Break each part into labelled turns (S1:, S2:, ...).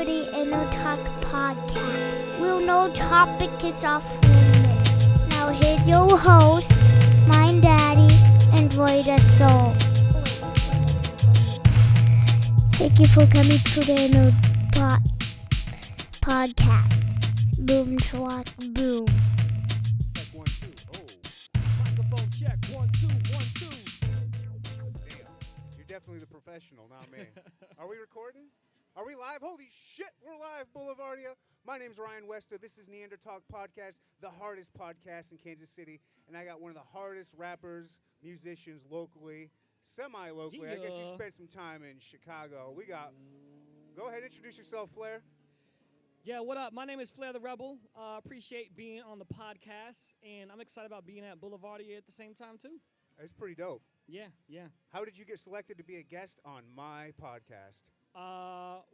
S1: to the Inno Talk podcast. We'll no topic is off limits. Now here's your host, my daddy, and Roy the Soul. Thank you for coming to the Inno podcast. Boom, swat, boom.
S2: Check 1 2. Oh, microphone check 1 2 1 2. Damn, you're definitely the professional, not me. Are we recording? Are we live? Holy shit, we're live, Boulevardia. My name's Ryan Wester. This is Talk Podcast, the hardest podcast in Kansas City, and I got one of the hardest rappers, musicians locally, semi-locally.
S3: Yeah.
S2: I guess you spent some time in Chicago. Go ahead, introduce yourself, Flair.
S3: Yeah, what up? My name is Flair the Rebel. Appreciate being on the podcast, and I'm excited about being at Boulevardia at the same time, too.
S2: It's pretty dope.
S3: Yeah.
S2: How did you get selected to be a guest on my podcast?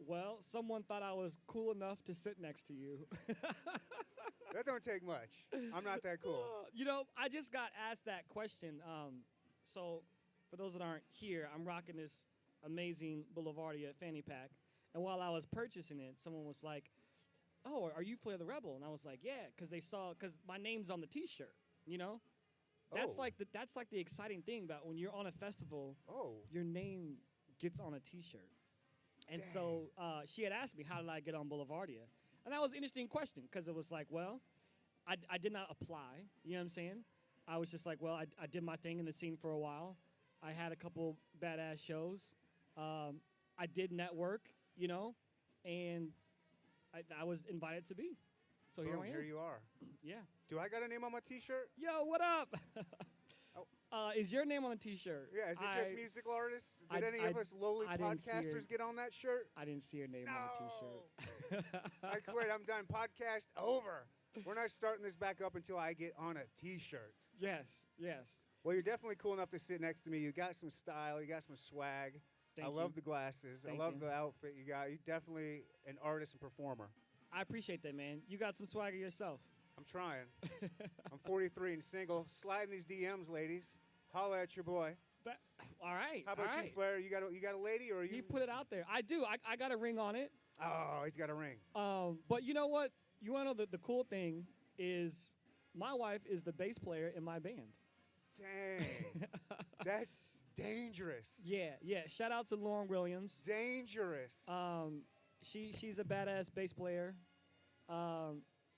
S3: Well, someone thought I was cool enough to sit next to you.
S2: That don't take much. I'm not that cool.
S3: I just got asked that question. So, for those that aren't here, I'm rocking this amazing Boulevardia fanny pack, and while I was purchasing it, someone was like, "Oh, are you Flair the Rebel?" And I was like, "Yeah," because my name's on the T-shirt. That's
S2: Oh.
S3: that's the exciting thing about when you're on a festival.
S2: Oh.
S3: Your name gets on a T-shirt. And so she had asked me, how did I get on Boulevardia? And that was an interesting question because it was like, well, I did not apply. You know what I'm saying? I was just like, well, I did my thing in the scene for a while. I had a couple badass shows. I did network, and I was invited to be. So here I am.
S2: Here you are.
S3: Yeah.
S2: Do I got a name on my T-shirt?
S3: Yo, what up? Is your name on the T-shirt?
S2: Yeah, is it just musical artists? Did any of us lowly
S3: I didn't see
S2: podcasters get on that shirt?
S3: I didn't see your name on the T-shirt.
S2: I quit. I'm done. Podcast over. We're not starting this back up until I get on a T-shirt.
S3: Yes.
S2: Well, you're definitely cool enough to sit next to me. You got some style. You got some swag.
S3: Thank
S2: I
S3: you.
S2: love the glasses.
S3: Thank
S2: I love
S3: you.
S2: the outfit you got. You're definitely an artist and performer.
S3: I appreciate that, man. You got some swagger yourself.
S2: I'm trying. I'm 43 and single. Sliding these DMs, ladies. Holla at your boy.
S3: All right.
S2: How about you, Flair? You got a lady, or you?
S3: He put it out there. I do. I got a ring on it.
S2: Oh, he's got a ring.
S3: But you know what? You want to know the cool thing is my wife is the bass player in my band.
S2: Dang. That's dangerous.
S3: Yeah. Shout out to Lauren Williams.
S2: Dangerous.
S3: She's a badass bass player.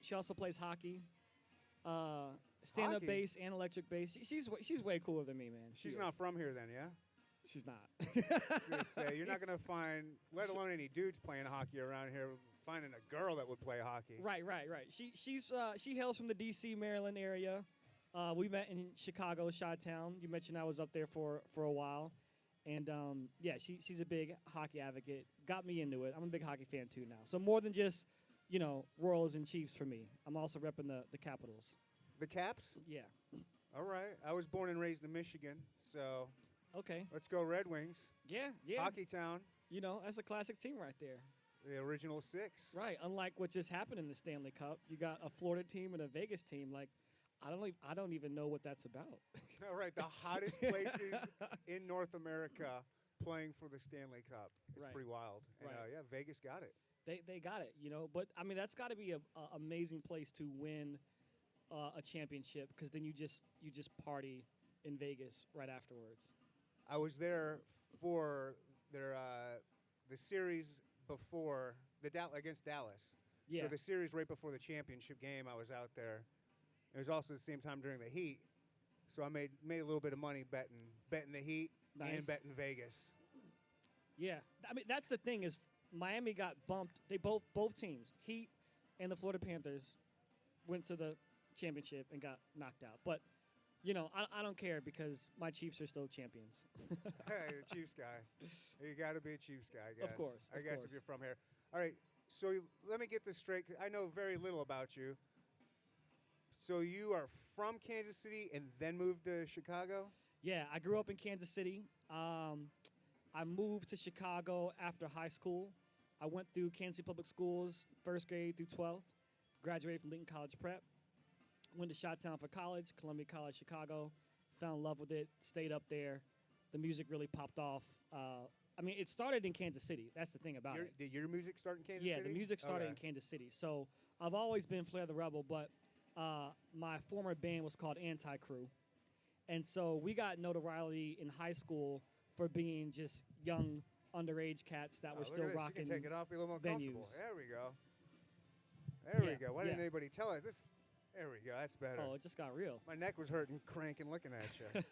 S3: She also plays hockey. Stand-up
S2: Hockey?
S3: bass and electric bass. She's way cooler than me, man.
S2: She's not from here then, yeah?
S3: She's not.
S2: I was gonna say, you're not going to find, let alone any dudes playing hockey around here, finding a girl that would play hockey.
S3: Right. She hails from the D.C., Maryland area. We met in Chicago, Chi-Town. You mentioned I was up there for a while. And, she's a big hockey advocate. Got me into it. I'm a big hockey fan, too, now. So more than just, Royals and Chiefs for me. I'm also repping the Capitals.
S2: The Caps?
S3: Yeah.
S2: All right. I was born and raised in Michigan, so
S3: Okay.
S2: let's go Red Wings.
S3: Yeah.
S2: Hockey Town,
S3: That's a classic team right there.
S2: the original six.
S3: Right. Unlike what just happened in the Stanley Cup, you got a Florida team and a Vegas team. Like, I don't even know what that's about.
S2: All right, the hottest places in North America playing for the Stanley Cup. It's
S3: Right.
S2: pretty wild. And,
S3: Right.
S2: Vegas got it.
S3: They got it, But, that's got to be an amazing place to win a championship because then you just party in Vegas right afterwards.
S2: I was there for their the series before against Dallas.
S3: Yeah.
S2: So the series right before the championship game, I was out there. It was also the same time during the Heat, so I made a little bit of money betting the Heat
S3: Nice.
S2: and betting Vegas.
S3: Yeah. That's the thing is Miami got bumped. They both teams, Heat and the Florida Panthers, went to the championship and got knocked out. But, I don't care because my Chiefs are still champions.
S2: Hey, the Chiefs guy. You got to be a Chiefs guy, I guess.
S3: Of course.
S2: If you're from here. All right, so let me get this straight. I know very little about you. So you are from Kansas City and then moved to Chicago?
S3: Yeah, I grew up in Kansas City. I moved to Chicago after high school. I went through Kansas City Public Schools, first grade through 12th. Graduated from Lincoln College Prep. Went to Chi-Town for college, Columbia College, Chicago. Fell in love with it, stayed up there. The music really popped off I mean, it started in Kansas City. That's the thing about it.
S2: Did your music start in Kansas
S3: Yeah,
S2: City?
S3: the music started
S2: Okay.
S3: in Kansas City. So I've always been Flair the Rebel, but my former band was called Anti Crew. And so we got notoriety in high school for being just young, underage cats that were
S2: Look
S3: still
S2: at this.
S3: rocking.
S2: You can take it off, be a little more comfortable.
S3: venues.
S2: There we go. There
S3: Yeah,
S2: we go. Why didn't
S3: yeah.
S2: anybody tell us? There we go. That's better.
S3: Oh, it just got real.
S2: My neck was hurting, cranking, looking at you.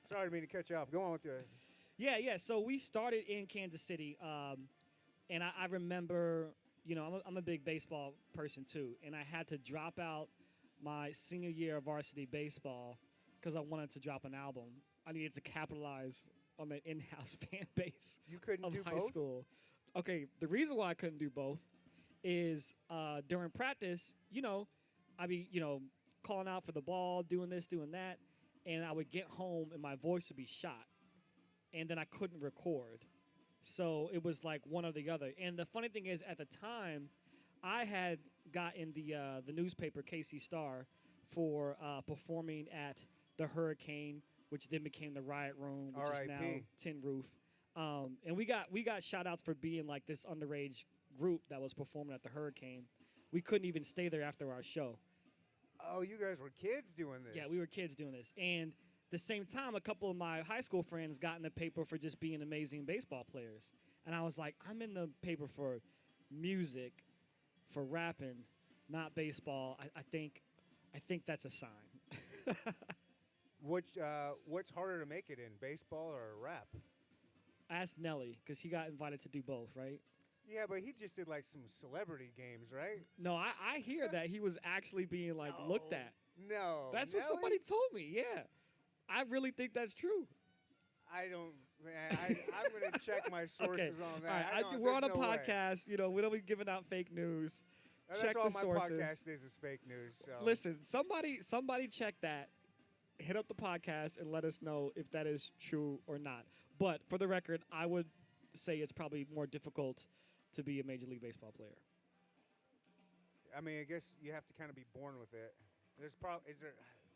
S2: Sorry to mean to cut you off. Go on with your.
S3: Yeah. So we started in Kansas City, and I remember, I'm a big baseball person too, and I had to drop out my senior year of varsity baseball because I wanted to drop an album. I needed to capitalize on the in-house fan base
S2: You couldn't
S3: of
S2: do
S3: high
S2: both?
S3: school. Okay, the reason why I couldn't do both is during practice, I'd be, calling out for the ball, doing this, doing that, and I would get home and my voice would be shot, and then I couldn't record. So it was like one or the other. And the funny thing is, at the time, I had gotten the newspaper KC Star for performing at the Hurricane, which then became the Riot Room, which is now
S2: R.I.P..
S3: Tin Roof. And we got shout outs for being like this underage group that was performing at the Hurricane. We couldn't even stay there after our show.
S2: Oh, you guys were kids doing this.
S3: Yeah, we were kids doing this. And the same time, a couple of my high school friends got in the paper for just being amazing baseball players. And I was like, I'm in the paper for music, for rapping, not baseball. I think that's a sign.
S2: What's harder to make it in, baseball or rap?
S3: Ask Nelly, because he got invited to do both, right?
S2: Yeah, but he just did like some celebrity games, right?
S3: No, I hear that he was actually being like looked at.
S2: No.
S3: That's what
S2: Nelly?
S3: somebody told me. Yeah, I really think that's true.
S2: I don't. Man, I'm going to check my sources on that.
S3: All right,
S2: I don't,
S3: we're on a
S2: there's no way.
S3: podcast. We don't be giving out fake news.
S2: That's
S3: Check
S2: all
S3: the
S2: my
S3: sources.
S2: podcast is fake news. So.
S3: Listen, somebody check that. Hit up the podcast and let us know if that is true or not. But for the record, I would say it's probably more difficult to be a Major League Baseball player.
S2: I mean, I guess you have to kind of be born with it.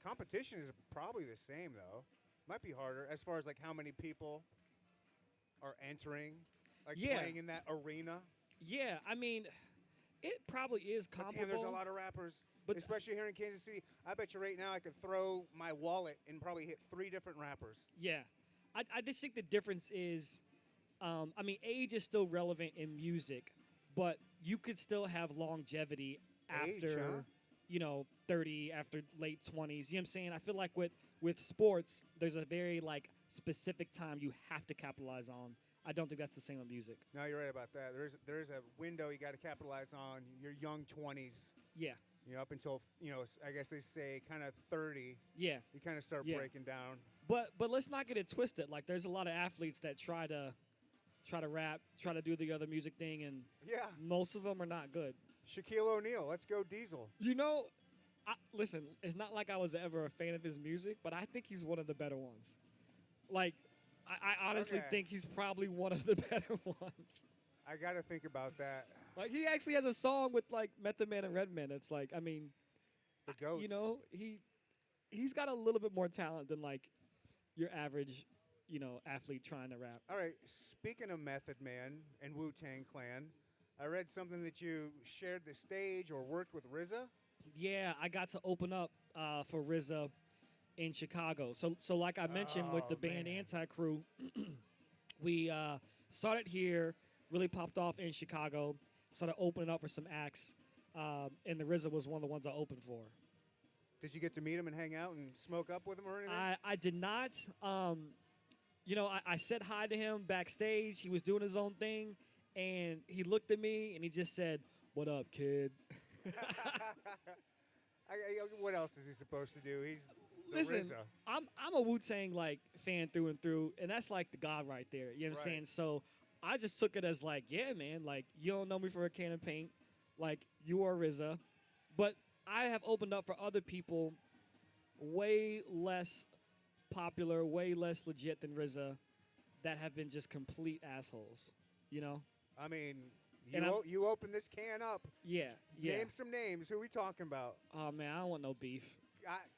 S2: Competition is probably the same though. Might be harder as far as like how many people are entering, like playing in that arena.
S3: Yeah, I mean, it probably is
S2: But
S3: comparable.
S2: damn, there's a lot of rappers,
S3: But-
S2: especially here in Kansas City. I bet you right now I could throw my wallet and probably hit 3 different rappers.
S3: Yeah, I just think the difference is, I mean, age is still relevant in music, but you could still have longevity
S2: Age,
S3: after,
S2: huh?
S3: 30, after late 20s. You know what I'm saying? I feel like with sports, there's a very like specific time you have to capitalize on. I don't think that's the same with music.
S2: No, you're right about that. There is a window you got to capitalize on. Your young 20s.
S3: Yeah,
S2: Up until I guess they say kind of 30.
S3: yeah.
S2: You kind of start
S3: Yeah.
S2: breaking down.
S3: But let's not get it twisted. Like, there's a lot of athletes that try to rap, try to do the other music thing, and
S2: Yeah.
S3: most of them are not good.
S2: Shaquille O'Neal. Let's go Diesel.
S3: Listen, it's not like I was ever a fan of his music, but I think he's one of the better ones. Like, I honestly
S2: Okay.
S3: think he's probably one of the better ones.
S2: I got to think about that.
S3: Like, he actually has a song with, like, Method Man and Redman. It's like, I mean,
S2: The GOATs.
S3: he's got a little bit more talent than, like, your average, athlete trying to rap.
S2: All right. Speaking of Method Man and Wu-Tang Clan, I read something that you shared the stage or worked with RZA.
S3: Yeah, I got to open up for RZA in Chicago. So like I mentioned with the
S2: Oh,
S3: band
S2: man.
S3: Anti-Crew, we started here, really popped off in Chicago, started opening up for some acts, and the RZA was one of the ones I opened for.
S2: Did you get to meet him and hang out and smoke up with him or anything?
S3: I did not. I said hi to him backstage. He was doing his own thing, and he looked at me, and he just said, "What up, kid?"
S2: What else is he supposed to do? He's the
S3: Listen,
S2: RZA.
S3: I'm a Wu-Tang like fan through and through, and that's like the god right there. You know what I'm
S2: Right.
S3: saying? So I just took it as like, yeah, man, like you don't know me for a can of paint, like you are RZA, but I have opened up for other people way less popular, way less legit than RZA that have been just complete assholes.
S2: I mean,
S3: And
S2: you open this can up.
S3: Yeah.
S2: Name some names. Who we talking about?
S3: Oh man, I don't want no beef.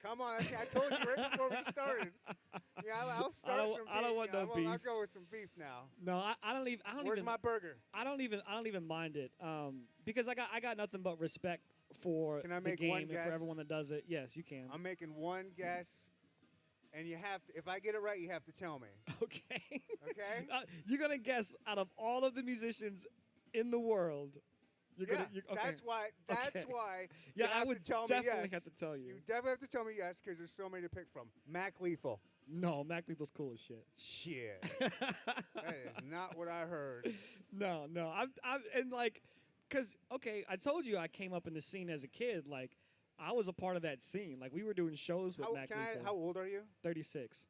S2: Come on. I told you right before we started. Yeah, I'll start some beef.
S3: I don't want no beef.
S2: I'll go with some beef now.
S3: No, I don't even.
S2: Where's my burger?
S3: I don't even mind it. Because I got nothing but respect for
S2: Can I
S3: the
S2: make
S3: game
S2: one
S3: and
S2: guess?
S3: for everyone that does it. Yes, you can.
S2: I'm making one guess, and you have to. If I get it right, you have to tell me.
S3: Okay.
S2: Okay.
S3: You're gonna guess out of all of the musicians in the world.
S2: Okay. That's why.
S3: Yeah,
S2: you have
S3: I would
S2: to tell
S3: definitely
S2: me yes.
S3: have to tell you.
S2: You definitely have to tell me yes because there's so many to pick from. Mac Lethal.
S3: No, Mac Lethal's cool as shit.
S2: Shit. That is not what I heard.
S3: No. I'm and like, cause okay, I told you I came up in the scene as a kid. Like, I was a part of that scene. Like, we were doing shows with Mac Lethal.
S2: How old are you?
S3: 36.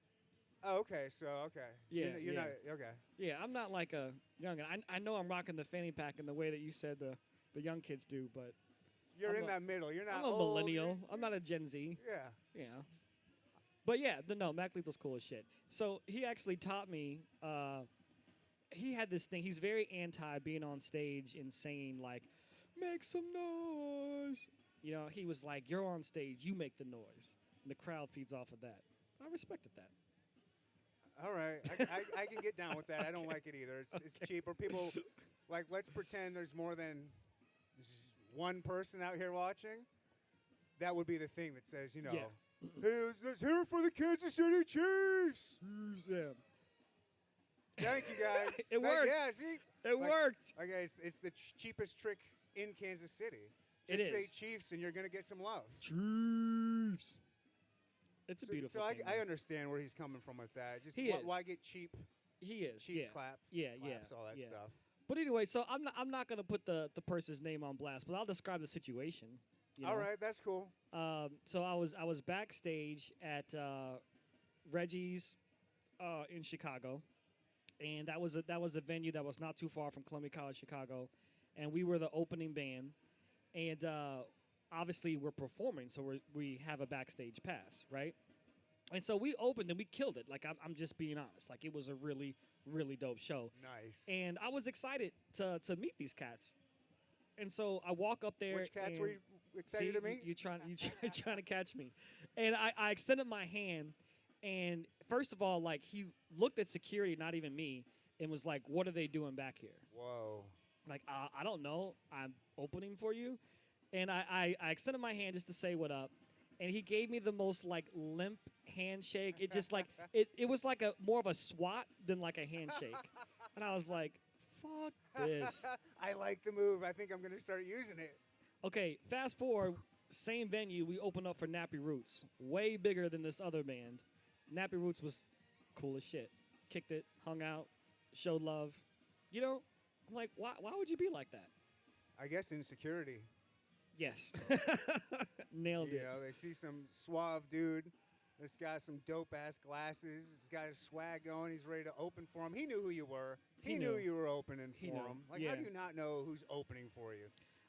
S2: Oh, okay. So, okay.
S3: Yeah,
S2: You're
S3: yeah.
S2: not, okay.
S3: Yeah, I'm not like a youngin. I know I'm rocking the fanny pack in the way that you said the young kids do, but
S2: You're in that middle. You're not
S3: I'm a
S2: old.
S3: millennial. I'm not a Gen Z.
S2: Yeah.
S3: Yeah. But yeah, no, Mac Lethal's cool as shit. So he actually taught me, he had this thing, he's very anti being on stage and saying like, make some noise. You know, he was like, you're on stage, you make the noise. And the crowd feeds off of that. I respected that.
S2: All right. I can get down with that. I don't like it either. It's cheaper. People, like, let's pretend there's more than one person out here watching. That would be the thing that says, you know, hey, let's hear it for the Kansas City Chiefs.
S3: Yeah.
S2: Thank you, guys.
S3: It worked.
S2: Yeah, see?
S3: It worked.
S2: Okay, it's the cheapest trick in Kansas City.
S3: It
S2: Just say
S3: is.
S2: Chiefs and you're going to get some love.
S3: Chiefs. It's a beautiful
S2: so
S3: thing.
S2: I understand where he's coming from with that. Just
S3: He is.
S2: why get cheap
S3: He is.
S2: cheap
S3: yeah.
S2: claps, all that stuff.
S3: But anyway, so I'm not gonna put the person's name on blast, but I'll describe the situation. You know?
S2: All right, that's cool.
S3: So I was backstage at Reggie's in Chicago, and that was a venue that was not too far from Columbia College, Chicago, and we were the opening band, and obviously we're performing, so we have a backstage pass, right? And so we opened and we killed it. Like, I'm just being honest. Like, it was a really, really dope show.
S2: Nice.
S3: And I was excited to meet these cats. And so I walk up there.
S2: Which cats
S3: and
S2: were you excited
S3: see,
S2: to meet?
S3: You trying to catch me. And I extended my hand. And first of all, like, he looked at security, not even me, and was like, what are they doing back here?
S2: Whoa.
S3: Like, I don't know. I'm opening for you. And I extended my hand just to say what up. And he gave me the most, like, limp handshake. It just, like, it was like more of a swat than, like, a handshake. And I was like, fuck this.
S2: I like the move. I think I'm going to start using it.
S3: Okay, fast forward, same venue, we opened up for Nappy Roots. Way bigger than this other band. Nappy Roots was cool as shit. Kicked it, hung out, showed love. You know, I'm like, why would you be like that?
S2: I guess insecurity.
S3: Yes. Nailed it.
S2: You know, they see some suave dude that's got some dope-ass glasses. He's got his swag going. He's ready to open for him. He knew who you were. He knew you were opening for him. Like, how do you not know who's opening for you?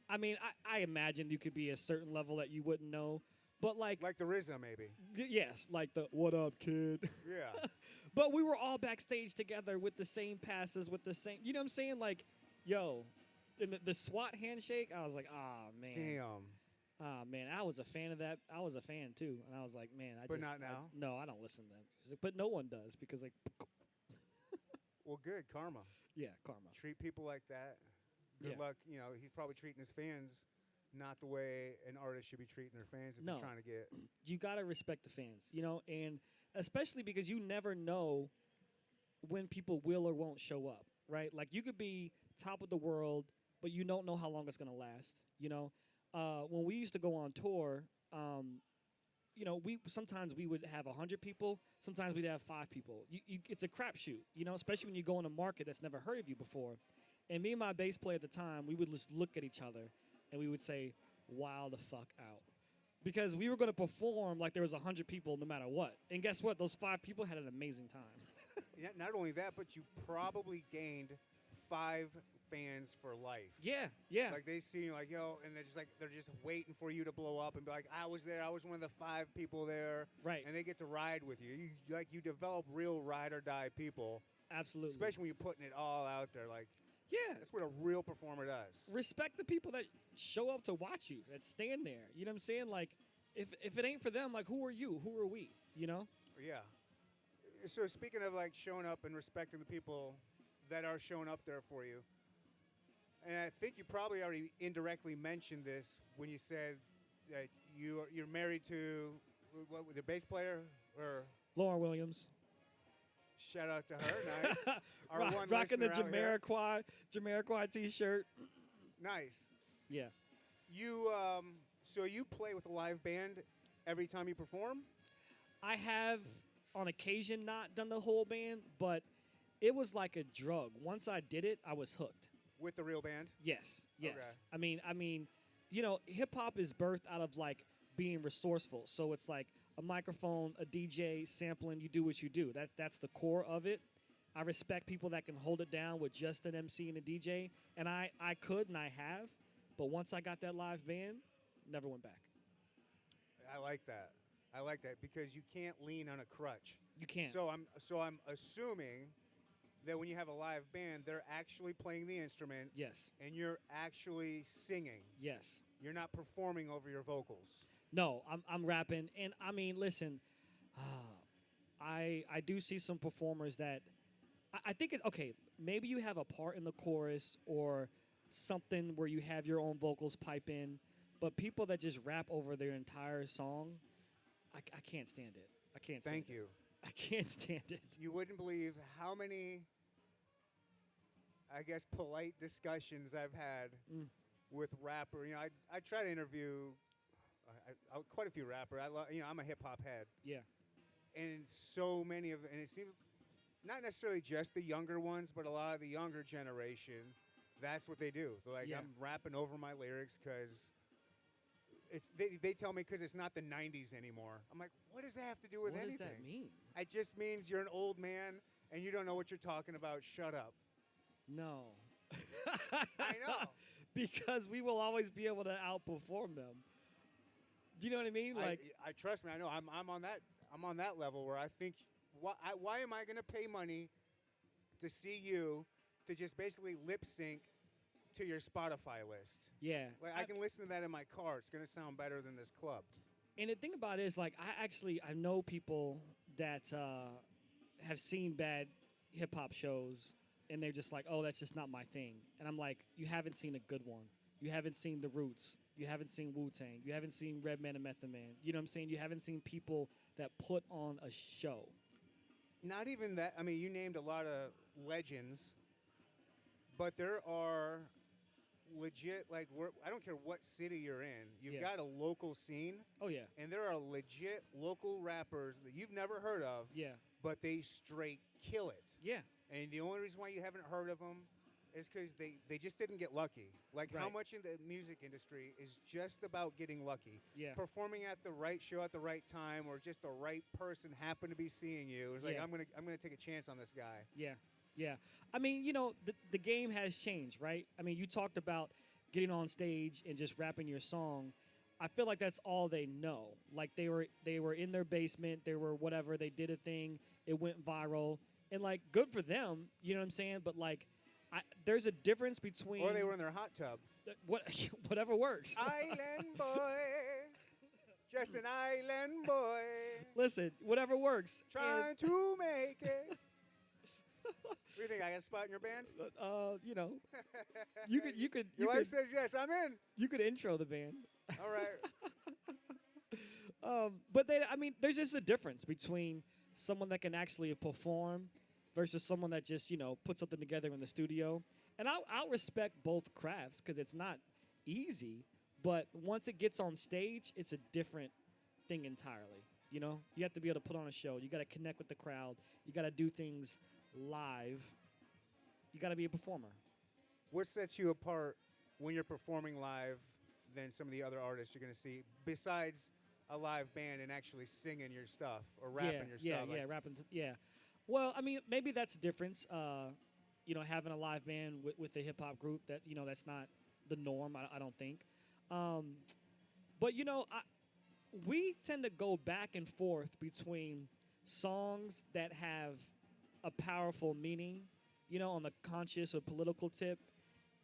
S3: I mean, I imagine you could be a certain level that you wouldn't know. But, like
S2: the RZA, maybe.
S3: Yes, like the, what up, kid?
S2: Yeah.
S3: But we were all backstage together with the same passes, with the same, you know what I'm saying? Like, yo, in the SWAT handshake, I was like, ah, man.
S2: Damn.
S3: Ah, man, I was a fan of that. I was a fan, too. And I was like, man,
S2: But not now?
S3: No, I don't listen to them. Music, but no one does because, like,
S2: Well, good. Karma.
S3: yeah, karma.
S2: Treat people like that. Good luck. You know, he's probably treating his fans not the way an artist should be treating their fans if
S3: No.
S2: they're trying to get.
S3: You got to respect the fans, you know, and especially because you never know when people will or won't show up, right? Like, you could be top of the world, but you don't know how long it's going to last, you know? When we used to go on tour, you know, sometimes we would have 100 people. Sometimes we'd have 5 people. It's a crapshoot, you know, especially when you go in a market that's never heard of you before. And me and my bass player at the time, we would just look at each other, and we would say, wow the fuck out. Because we were going to perform like there was 100 people no matter what. And guess what? Those 5 people had an amazing time.
S2: Yeah, not only that, but you probably gained 5 fans for life.
S3: Yeah, yeah.
S2: Like, they see you like, yo, and they're just waiting for you to blow up and be like, I was there. I was one of the 5 people there.
S3: Right.
S2: And they get to ride with you. You develop real ride or die people.
S3: Absolutely.
S2: Especially when you're putting it all out there. Like,
S3: yeah.
S2: that's what a real performer does.
S3: Respect the people that show up to watch you, that stand there. You know what I'm saying? Like, if it ain't for them, like who are you? Who are we? You know?
S2: Yeah. So speaking of like showing up and respecting the people that are showing up there for you, and I think you probably already indirectly mentioned this when you said that you're married to what, the bass player or
S3: Lauren Williams.
S2: shout out to her, nice. Our one
S3: Rocking the
S2: listener out here.
S3: Jamiroquai T-shirt.
S2: Nice.
S3: Yeah.
S2: You so you play with a live band every time you perform?
S3: I have on occasion not done the whole band, but it was like a drug. Once I did it, I was hooked.
S2: With the real band?
S3: Yes.
S2: Okay.
S3: I mean, hip hop is birthed out of like being resourceful. So it's like a microphone, a DJ, sampling, you do what you do. That's the core of it. I respect people that can hold it down with just an MC and a DJ, and I could and I have, but once I got that live band, never went back.
S2: I like that. I like that because you can't lean on a crutch.
S3: You can't.
S2: So I'm assuming that when you have a live band, they're actually playing the instrument.
S3: Yes.
S2: And you're actually singing.
S3: Yes.
S2: You're not performing over your vocals.
S3: No, I'm rapping, and I mean, listen, I do see some performers that I think it's okay. Maybe you have a part in the chorus or something where you have your own vocals pipe in, but people that just rap over their entire song, I can't stand it. I can't. Stand
S2: Thank
S3: it.
S2: you.
S3: I can't stand it.
S2: You wouldn't believe how many, I guess, polite discussions I've had with rapper. You know, I try to interview quite a few rappers. I'm a hip hop head.
S3: Yeah.
S2: And so many of, and it seems not necessarily just the younger ones, but a lot of the younger generation, that's what they do. So like,
S3: Yeah.
S2: I'm rapping over my lyrics because they tell me because it's not the 90s anymore. I'm like, what does that have to do with anything?
S3: What does that mean?
S2: It just means you're an old man and you don't know what you're talking about. Shut up.
S3: No.
S2: I know.
S3: Because we will always be able to outperform them. Do you know what I mean? Like,
S2: I trust me. I know. I'm on that. I'm on that level where I think, why am I going to pay money to see you to just basically lip sync to your Spotify list?
S3: yeah.
S2: Like I can listen to that in my car. It's going to sound better than this club.
S3: And the thing about it is, like, I know people that have seen bad hip hop shows, and they're just like, oh, that's just not my thing. And I'm like, you haven't seen a good one. You haven't seen The Roots. You haven't seen Wu-Tang. You haven't seen Redman and Method Man. You know what I'm saying? You haven't seen people that put on a show.
S2: Not even that. I mean, you named a lot of legends, but there are legit, like, I don't care what city you're in. You've got a local scene.
S3: Oh, yeah.
S2: And there are legit local rappers that you've never heard of.
S3: Yeah.
S2: But they straight kill it.
S3: Yeah.
S2: And the only reason why you haven't heard of them is because they just didn't get lucky. Like, how
S3: Right.
S2: much in the music industry is just about getting lucky.
S3: Yeah.
S2: Performing at the right show at the right time, or just the right person happened to be seeing you. It's like,
S3: Yeah.
S2: I'm gonna take a chance on this guy.
S3: Yeah, yeah. I mean, the game has changed, right? I mean, you talked about getting on stage and just rapping your song. I feel like that's all they know. Like they were in their basement, they were whatever, they did a thing, it went viral, and like good for them, you know what I'm saying? But like, there's a difference between
S2: Or they were in their hot tub.
S3: Whatever works.
S2: Island boy, just an island boy,
S3: Listen, whatever works.
S2: trying to make it. What do you think? I got a spot in your band?
S3: You know, you could.
S2: Your wife says yes. I'm in.
S3: You could intro the band.
S2: All right.
S3: But there's just a difference between someone that can actually perform versus someone that just, puts something together in the studio. And I'll respect both crafts because it's not easy. But once it gets on stage, it's a different thing entirely. You have to be able to put on a show. You got to connect with the crowd. You got to do things live. You got to be a performer.
S2: What sets you apart when you're performing live than some of the other artists you're going to see, besides a live band and actually singing your stuff or rapping your stuff?
S3: Rapping. Well, I mean, maybe that's a difference. Having a live band with a hip hop group that's not the norm. I don't think. But we tend to go back and forth between songs that have a powerful meaning, on the conscious or political tip,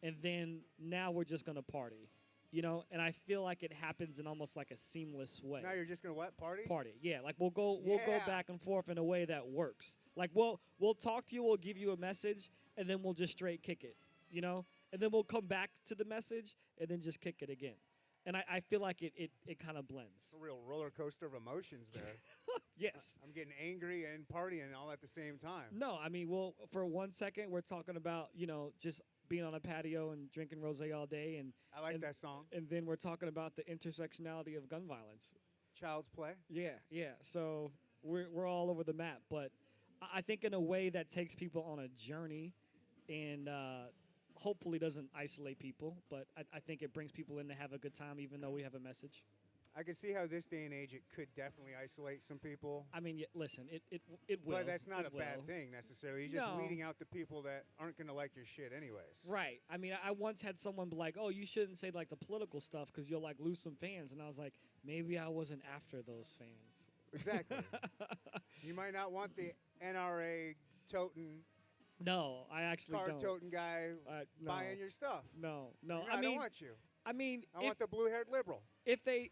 S3: and then now we're just gonna party. you know, and I feel like it happens in almost like a seamless way.
S2: Now you're just gonna what party?
S3: Party, yeah. Like we'll go
S2: Yeah.
S3: back and forth in a way that works. Like we'll talk to you, we'll give you a message, and then we'll just straight kick it, you know, and then we'll come back to the message and then just kick it again. And I feel like it kind of blends.
S2: It's a real roller coaster of emotions there.
S3: Yes.
S2: I'm getting angry and partying all at the same time.
S3: No, I mean, well, for 1 second, we're talking about, you know, just being on a patio and drinking rosé all day, and
S2: I like
S3: and,
S2: that song.
S3: and then we're talking about the intersectionality of gun violence.
S2: Child's Play.
S3: Yeah. So we're all over the map, but I think in a way that takes people on a journey, and hopefully doesn't isolate people. But I think it brings people in to have a good time, even though we have a message.
S2: I can see how this day and age it could definitely isolate some people.
S3: I mean, listen, it will.
S2: But that's not
S3: It
S2: a bad
S3: will.
S2: thing necessarily. You're just
S3: No.
S2: weeding out the people that aren't going to like your shit anyways.
S3: Right. I mean, I once had someone be like, "Oh, you shouldn't say like the political stuff because you'll like lose some fans," and I was like, maybe I wasn't after those fans.
S2: Exactly. You might not want the NRA toting,
S3: No, I actually
S2: card
S3: don't.
S2: toting guy
S3: No.
S2: buying your stuff.
S3: No.
S2: I don't want you.
S3: I mean,
S2: I want the blue-haired liberal.
S3: if they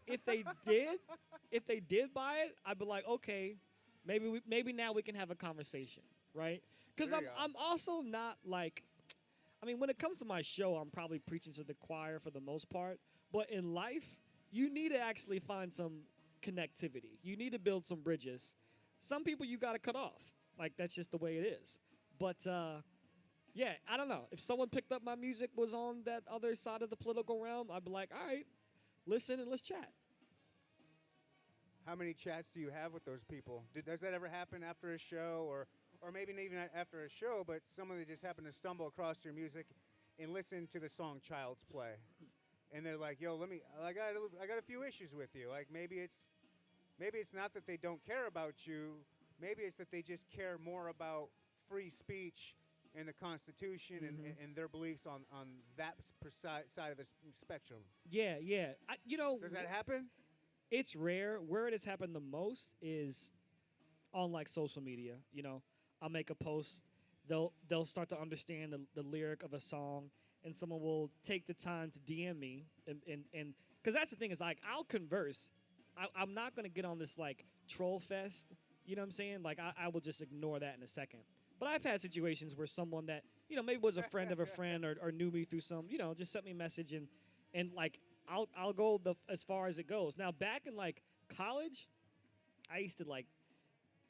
S3: did buy it, I'd be like, okay, maybe now we can have a conversation, right? Because
S2: There you go.
S3: I'm also not like, I mean, when it comes to my show, I'm probably preaching to the choir for the most part. But in life, you need to actually find some connectivity. You need to build some bridges. Some people you got to cut off. Like that's just the way it is. But yeah, I don't know. If someone picked up my music, was on that other side of the political realm, I'd be like, all right, listen and let's chat.
S2: How many chats do you have with those people? Does that ever happen after a show, or maybe not even after a show, but someone that just happened to stumble across your music and listen to the song "Child's Play," and they're like, "Yo, I got a few issues with you. Like maybe it's not that they don't care about you. Maybe it's that they just care more about free speech and the Constitution and their beliefs on that side of the spectrum."
S3: Yeah.
S2: Does that happen?
S3: It's rare. Where it has happened the most is on like social media. You know, I'll make a post. They'll start to understand the lyric of a song, and someone will take the time to DM me, and because that's the thing is like I'll converse. I'm not gonna get on this like troll fest. You know what I'm saying? Like I will just ignore that in a second. But I've had situations where someone that, you know, maybe was a friend of a friend or knew me through some, you know, just sent me a message and like I'll go as far as it goes. Now back in like college, I used to like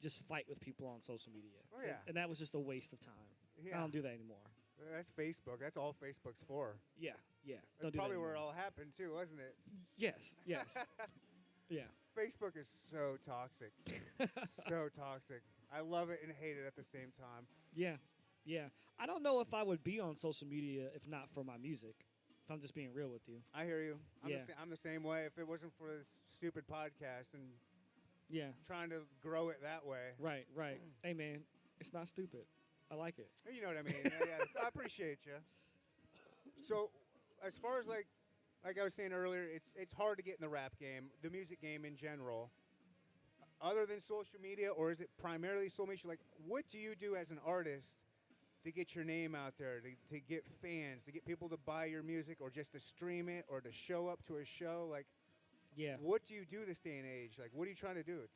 S3: just fight with people on social media.
S2: Oh, yeah.
S3: And that was just a waste of time.
S2: Yeah.
S3: I don't do that anymore.
S2: That's Facebook. That's all Facebook's for.
S3: Yeah.
S2: That's
S3: Don't do
S2: probably
S3: that
S2: where it
S3: anymore.
S2: all happened too, wasn't it?
S3: Yes. Yeah.
S2: Facebook is so toxic. So toxic. I love it and hate it at the same time.
S3: Yeah. I don't know if I would be on social media if not for my music. If I'm just being real with you.
S2: I hear you.
S3: Yeah.
S2: I'm the same way. If it wasn't for this stupid podcast and
S3: Yeah.
S2: trying to grow it that way.
S3: Right. Hey man, it's not stupid. I like it.
S2: You know what I mean. Yeah. I appreciate you. So, as far as like I was saying earlier, it's hard to get in the rap game, the music game in general. Other than social media, or is it primarily social media? Like, what do you do as an artist to get your name out there, to get fans, to get people to buy your music, or just to stream it, or to show up to a show? Like,
S3: Yeah.
S2: what do you do this day and age? Like, what are you trying to do?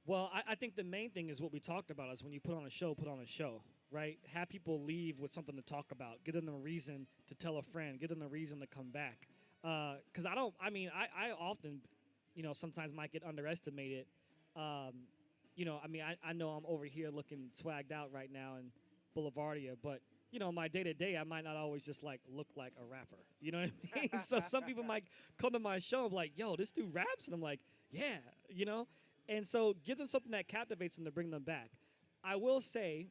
S3: Well, I think the main thing is what we talked about is when you put on a show, right? Have people leave with something to talk about. Give them a reason to tell a friend. Give them a reason to come back. Because I often, you know, sometimes might get underestimated. You know, I know I'm over here looking swagged out right now in Boulevardia, but, you know, my day-to-day, I might not always just, like, look like a rapper. You know what I mean? So some people might come to my show and be like, yo, this dude raps? And I'm like, yeah, you know? And so give them something that captivates them to bring them back. I will say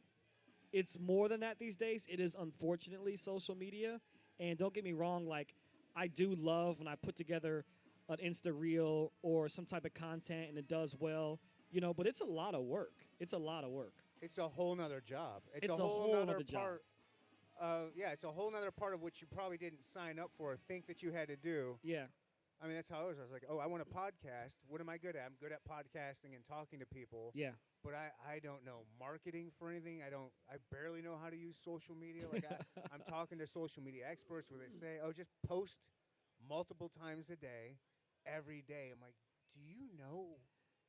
S3: it's more than that these days. It is unfortunately social media. And don't get me wrong, like, I do love when I put together an Insta reel or some type of content and it does well, you know, but it's a lot of work. It's a lot of work.
S2: It's a whole nother job.
S3: It's a whole
S2: nother
S3: nother job.
S2: part it's a whole nother part of what you probably didn't sign up for or think that you had to do.
S3: Yeah.
S2: I mean, that's how I was. I was like, oh, I want a podcast. What am I good at? I'm good at podcasting and talking to people.
S3: Yeah.
S2: But I don't know marketing for anything. I barely know how to use social media. Like I'm talking to social media experts where they say, oh, just post multiple times a day, every day. I'm like, do you know?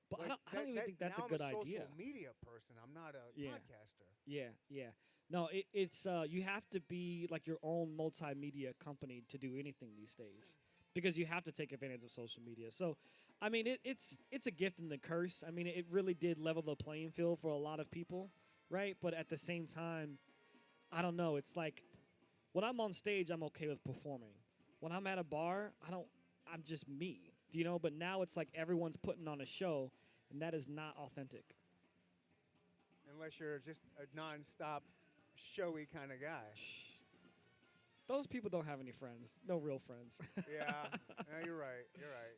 S3: But
S2: Like,
S3: I don't even think that's
S2: now
S3: a good
S2: I'm a
S3: idea.
S2: social media person. I'm not a
S3: Yeah.
S2: podcaster.
S3: Yeah. No, it's you have to be like your own multimedia company to do anything these days because you have to take advantage of social media. So, I mean, it's a gift and a curse. I mean, it really did level the playing field for a lot of people, right? But at the same time, I don't know. It's like when I'm on stage, I'm okay with performing. When I'm at a bar, I'm just me, do you know? But now it's like everyone's putting on a show, and that is not authentic.
S2: Unless you're just a nonstop, showy kind of guy.
S3: Those people don't have any friends. No real friends.
S2: Yeah, no, you're right. You're right.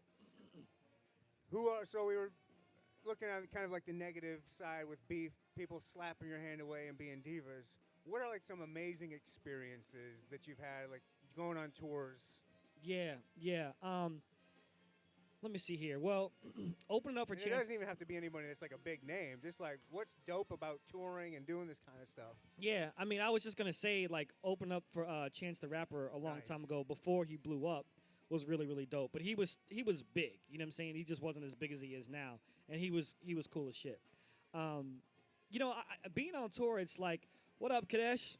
S2: So we were looking at kind of like the negative side with beef, people slapping your hand away and being divas. What are like some amazing experiences that you've had, like going on tours?
S3: Yeah. Let me see here. Well, opening up for
S2: And it
S3: Chance.
S2: doesn't even have to be anybody that's like a big name. Just like what's dope about touring and doing this kind of stuff.
S3: Yeah, I mean, I was just gonna say like open up for Chance the Rapper a long time
S2: Nice.
S3: ago before he blew up was really really dope. But he was big. You know what I'm saying? He just wasn't as big as he is now, and he was cool as shit. You know, being on tour, it's like, what up, Kadesh?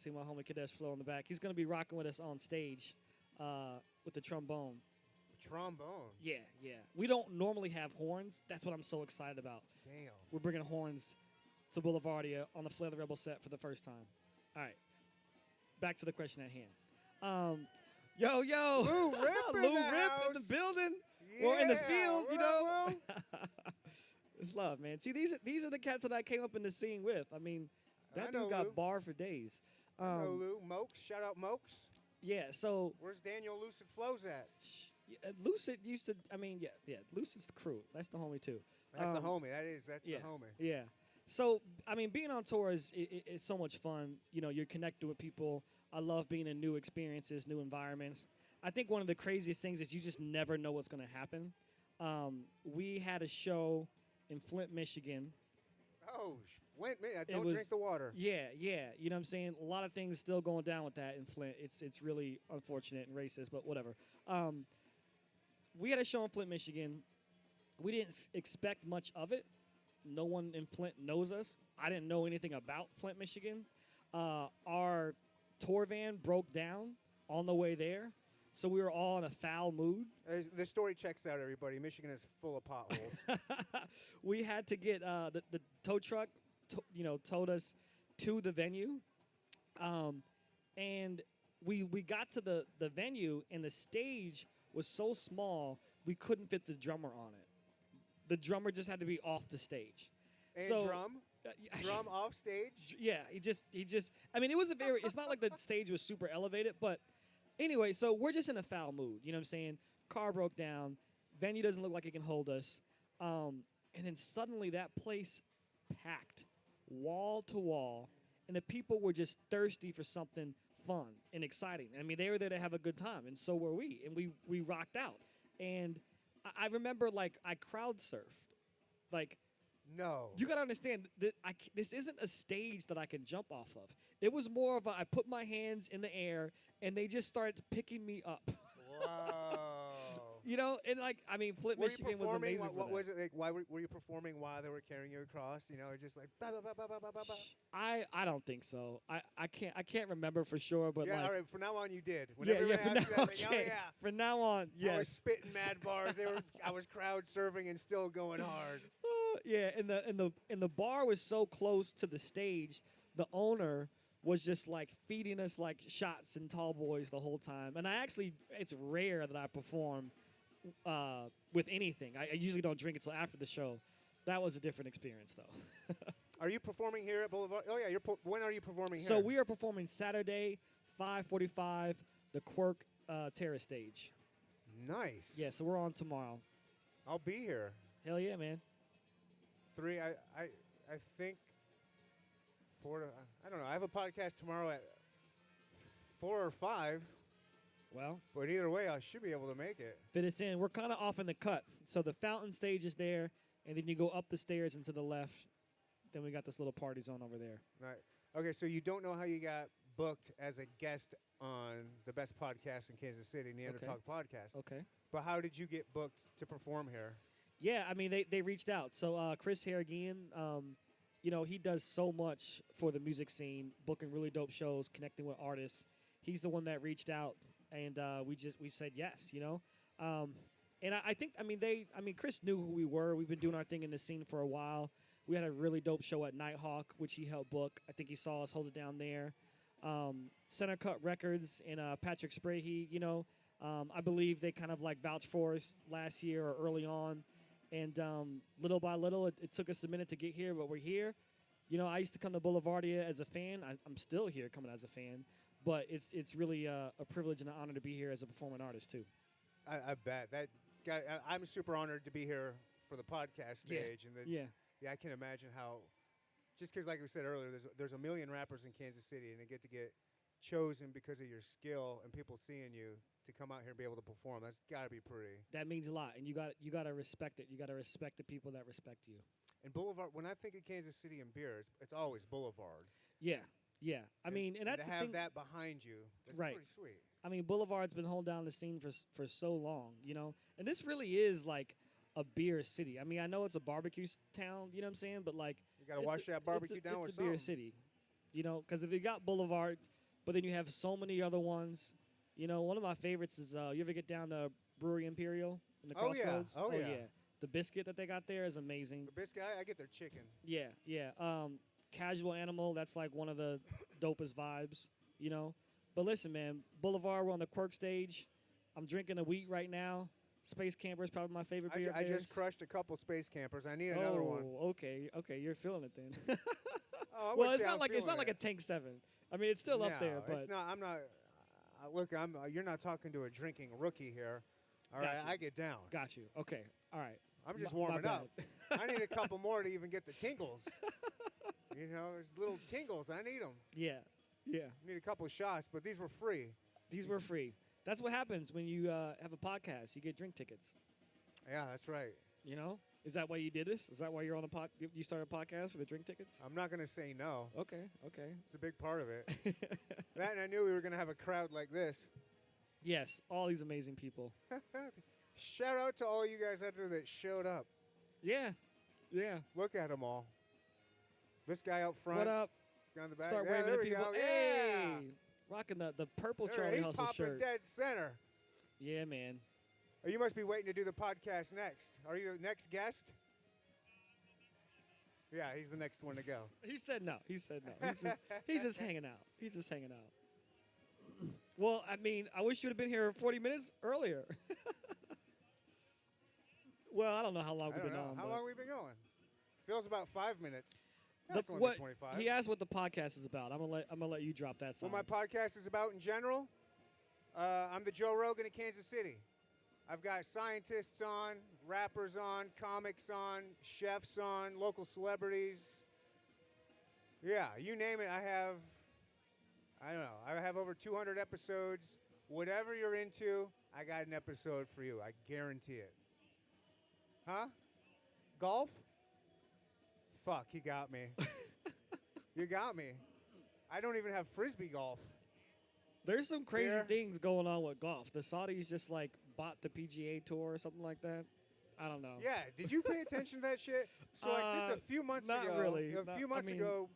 S3: See my homie Kadesh Flow in the back. He's gonna be rocking with us on stage with the trombone.
S2: Trombone.
S3: Yeah. We don't normally have horns. That's what I'm so excited about.
S2: Damn.
S3: We're bringing horns to Boulevardia on the Flair the Rebel set for the first time. All right. Back to the question at hand. Yo.
S2: Lou Rip in
S3: Lou
S2: the
S3: Rip in
S2: house.
S3: the building. Or in the field, you
S2: What up,
S3: know.
S2: Lou?
S3: It's love, man. See, these are the cats that I came up in the scene with. I mean, that
S2: I know
S3: dude got
S2: Lou.
S3: bar for days.
S2: No, Lou. Mokes. Shout out Mokes.
S3: Yeah, so
S2: Where's Daniel Lucid Flows at?
S3: Lucid used to, I mean, yeah, Lucid's the crew. That's the homie, too.
S2: That's the homie. That's
S3: yeah,
S2: the homie.
S3: Yeah. So, I mean, being on tour is so much fun. You know, you're connected with people. I love being in new experiences, new environments. I think one of the craziest things is you just never know what's going to happen. We had a show in Flint, Michigan.
S2: Oh, Flint, man. Don't drink the water.
S3: Yeah. You know what I'm saying? A lot of things still going down with that in Flint. It's really unfortunate and racist, but whatever. We had a show in Flint, Michigan. We didn't expect much of it. No one in Flint knows us. I didn't know anything about Flint, Michigan. Our tour van broke down on the way there, so we were all in a foul mood.
S2: The story checks out, everybody. Michigan is full of potholes.
S3: We had to get the tow truck, towed us to the venue, and we got to the venue, and the stage was so small we couldn't fit the drummer on it. The drummer just had to be off the stage.
S2: And
S3: So-
S2: drum off stage.
S3: Yeah, he just. I mean, it's not like the stage was super elevated, but anyway, so we're just in a foul mood. You know what I'm saying? Car broke down. Venue doesn't look like it can hold us. And then suddenly that place packed, wall to wall, and the people were just thirsty for something fun and exciting. I mean, they were there to have a good time, and so were we. And we rocked out. And I remember, like, I crowd surfed. Like,
S2: No.
S3: you gotta understand that this isn't a stage that I can jump off of. It was more of I put my hands in the air and they just started picking me up.
S2: Wow.
S3: You know, and like I mean, Flint,
S2: Were you
S3: Michigan was
S2: performing?
S3: amazing.
S2: What
S3: for
S2: was
S3: that.
S2: it like? Why were you performing while they were carrying you across? You know, or just like. Bah, bah, bah, bah, bah, bah, bah.
S3: I don't think so. I can't remember for sure, but
S2: Yeah,
S3: like
S2: all right. From now on, you did.
S3: yeah.
S2: Whenever
S3: From
S2: they
S3: now,
S2: asked you that, like,
S3: okay.
S2: oh yeah.
S3: From now on,
S2: I was
S3: yes.
S2: spitting mad bars. I was crowd surfing and still going hard.
S3: Yeah, and the bar was so close to the stage. The owner was just like feeding us like shots and tall boys the whole time. And it's rare that I perform with anything. I usually don't drink until after the show. That was a different experience though.
S2: Are you performing here at Boulevard? Oh yeah, when are you performing here?
S3: So we are performing Saturday, 5:45, the Quirk Terrace stage.
S2: Nice.
S3: Yeah, so we're on tomorrow.
S2: I'll be here.
S3: Hell yeah, man.
S2: 3. I think 4 to. I don't know. I have a podcast tomorrow at 4 or 5.
S3: Well,
S2: But either way, I should be able to make it.
S3: fit us in. We're kind of off in the cut. So the fountain stage is there, and then you go up the stairs and to the left. Then we got this little party zone over there.
S2: Right. Okay, so you don't know how you got booked as a guest on the best podcast in Kansas City, Neander
S3: Okay.
S2: Talk podcast.
S3: Okay.
S2: But how did you get booked to perform here?
S3: Yeah, I mean they reached out. So Chris Harrigan, he does so much for the music scene, booking really dope shows, connecting with artists. He's the one that reached out, and we said yes. And I think Chris knew who we were. We've been doing our thing in the scene for a while. We had a really dope show at Nighthawk, which he helped book. I think he saw us hold it down there. Center Cut Records and Patrick Sprahe, I believe they kind of like vouched for us last year or early on. And little by little, it took us a minute to get here, but we're here. I used to come to Boulevardia as a fan. I'm still here coming as a fan. But it's really a privilege and an honor to be here as a performing artist, too.
S2: I bet. I'm super honored to be here for the podcast stage.
S3: Yeah.
S2: Yeah, I can imagine how, just because like we said earlier, there's a million rappers in Kansas City, and they get chosen because of your skill and people seeing you to come out here and be able to perform. That's got to be pretty.
S3: That means a lot, and you got to respect it. You got to respect the people that respect you.
S2: And Boulevard, when I think of Kansas City and beer, it's always Boulevard.
S3: Yeah. And that's
S2: to
S3: the
S2: have
S3: thing.
S2: that behind you. That's
S3: Right.
S2: pretty sweet.
S3: I mean, Boulevard's been holding down the scene for so long, and this really is like a beer city. I mean, I know it's a barbecue town, you know what I'm saying, but like
S2: You got to wash that barbecue down with
S3: It's a beer
S2: something.
S3: city, because if you got Boulevard, but then you have so many other ones. One of my favorites is you ever get down to Brewery Imperial in the
S2: Oh, yeah.
S3: Crossroads?
S2: Oh, yeah.
S3: The biscuit that they got there is amazing.
S2: The biscuit, I get their chicken.
S3: Yeah. Casual Animal, that's like one of the dopest vibes, But listen, man, Boulevard, we're on the Quirk stage. I'm drinking a wheat right now. Space Camper is probably my favorite beer.
S2: I just crushed a couple Space Campers. I need another one.
S3: Okay, you're feeling it then.
S2: Oh, I
S3: Well,
S2: would
S3: it's
S2: say
S3: not
S2: I'm
S3: like
S2: feeling
S3: a
S2: it.
S3: Tank 7. I mean, it's still up there, but
S2: it's not. I'm not. Look, you're not talking to a drinking rookie here. All right,
S3: Got you.
S2: I get down.
S3: got you. Okay, all right.
S2: I'm just
S3: My
S2: warming up.
S3: bad.
S2: I need a couple more to even get the tingles. There's little tingles. I need them.
S3: Yeah.
S2: Need a couple of shots, but these were free.
S3: These were free. That's what happens when you have a podcast. You get drink tickets.
S2: Yeah, that's right.
S3: Is that why you did this? Is that why you're on you started a podcast for the drink tickets?
S2: I'm not going to say no.
S3: Okay.
S2: It's a big part of it. That, and I knew we were going to have a crowd like this.
S3: Yes, all these amazing people.
S2: Shout out to all you guys out there that showed up.
S3: Yeah.
S2: Look at them all. This guy up front.
S3: What up?
S2: This guy in the back.
S3: Start
S2: Yeah,
S3: waving
S2: there
S3: at
S2: we
S3: people.
S2: go.
S3: Hey,
S2: Yeah.
S3: rocking the purple
S2: There,
S3: Charlie
S2: he's
S3: Hustle
S2: popping
S3: shirt.
S2: dead center.
S3: Yeah, man.
S2: Oh, you must be waiting to do the podcast next. Are you the next guest? Yeah, he's the next one to go.
S3: He said no. He's just hanging out. He's just hanging out. Well, I mean, I wish you would have been here 40 minutes earlier. Well, I don't know how long
S2: I
S3: we've
S2: don't
S3: been
S2: know.
S3: on.
S2: How
S3: but
S2: long we been going? Feels about 5 minutes.
S3: the-
S2: That's only
S3: what-
S2: 25.
S3: He asked what the podcast is about. I'm gonna let you drop that.
S2: What my
S3: science.
S2: podcast is about in general, I'm the Joe Rogan of Kansas City. I've got scientists on, rappers on, comics on, chefs on, local celebrities. Yeah, you name it, I don't know, I have over 200 episodes. Whatever you're into, I got an episode for you. I guarantee it. Huh? Golf? Fuck, you got me. You got me. I don't even have Frisbee golf.
S3: There's some crazy
S2: Here.
S3: things going on with golf. The Saudis just like bought the PGA Tour or something like that. I don't know.
S2: Yeah, did you pay attention to that shit? So like just a few months
S3: not
S2: ago,
S3: really.
S2: a
S3: Not-
S2: few
S3: I
S2: months
S3: mean-
S2: ago,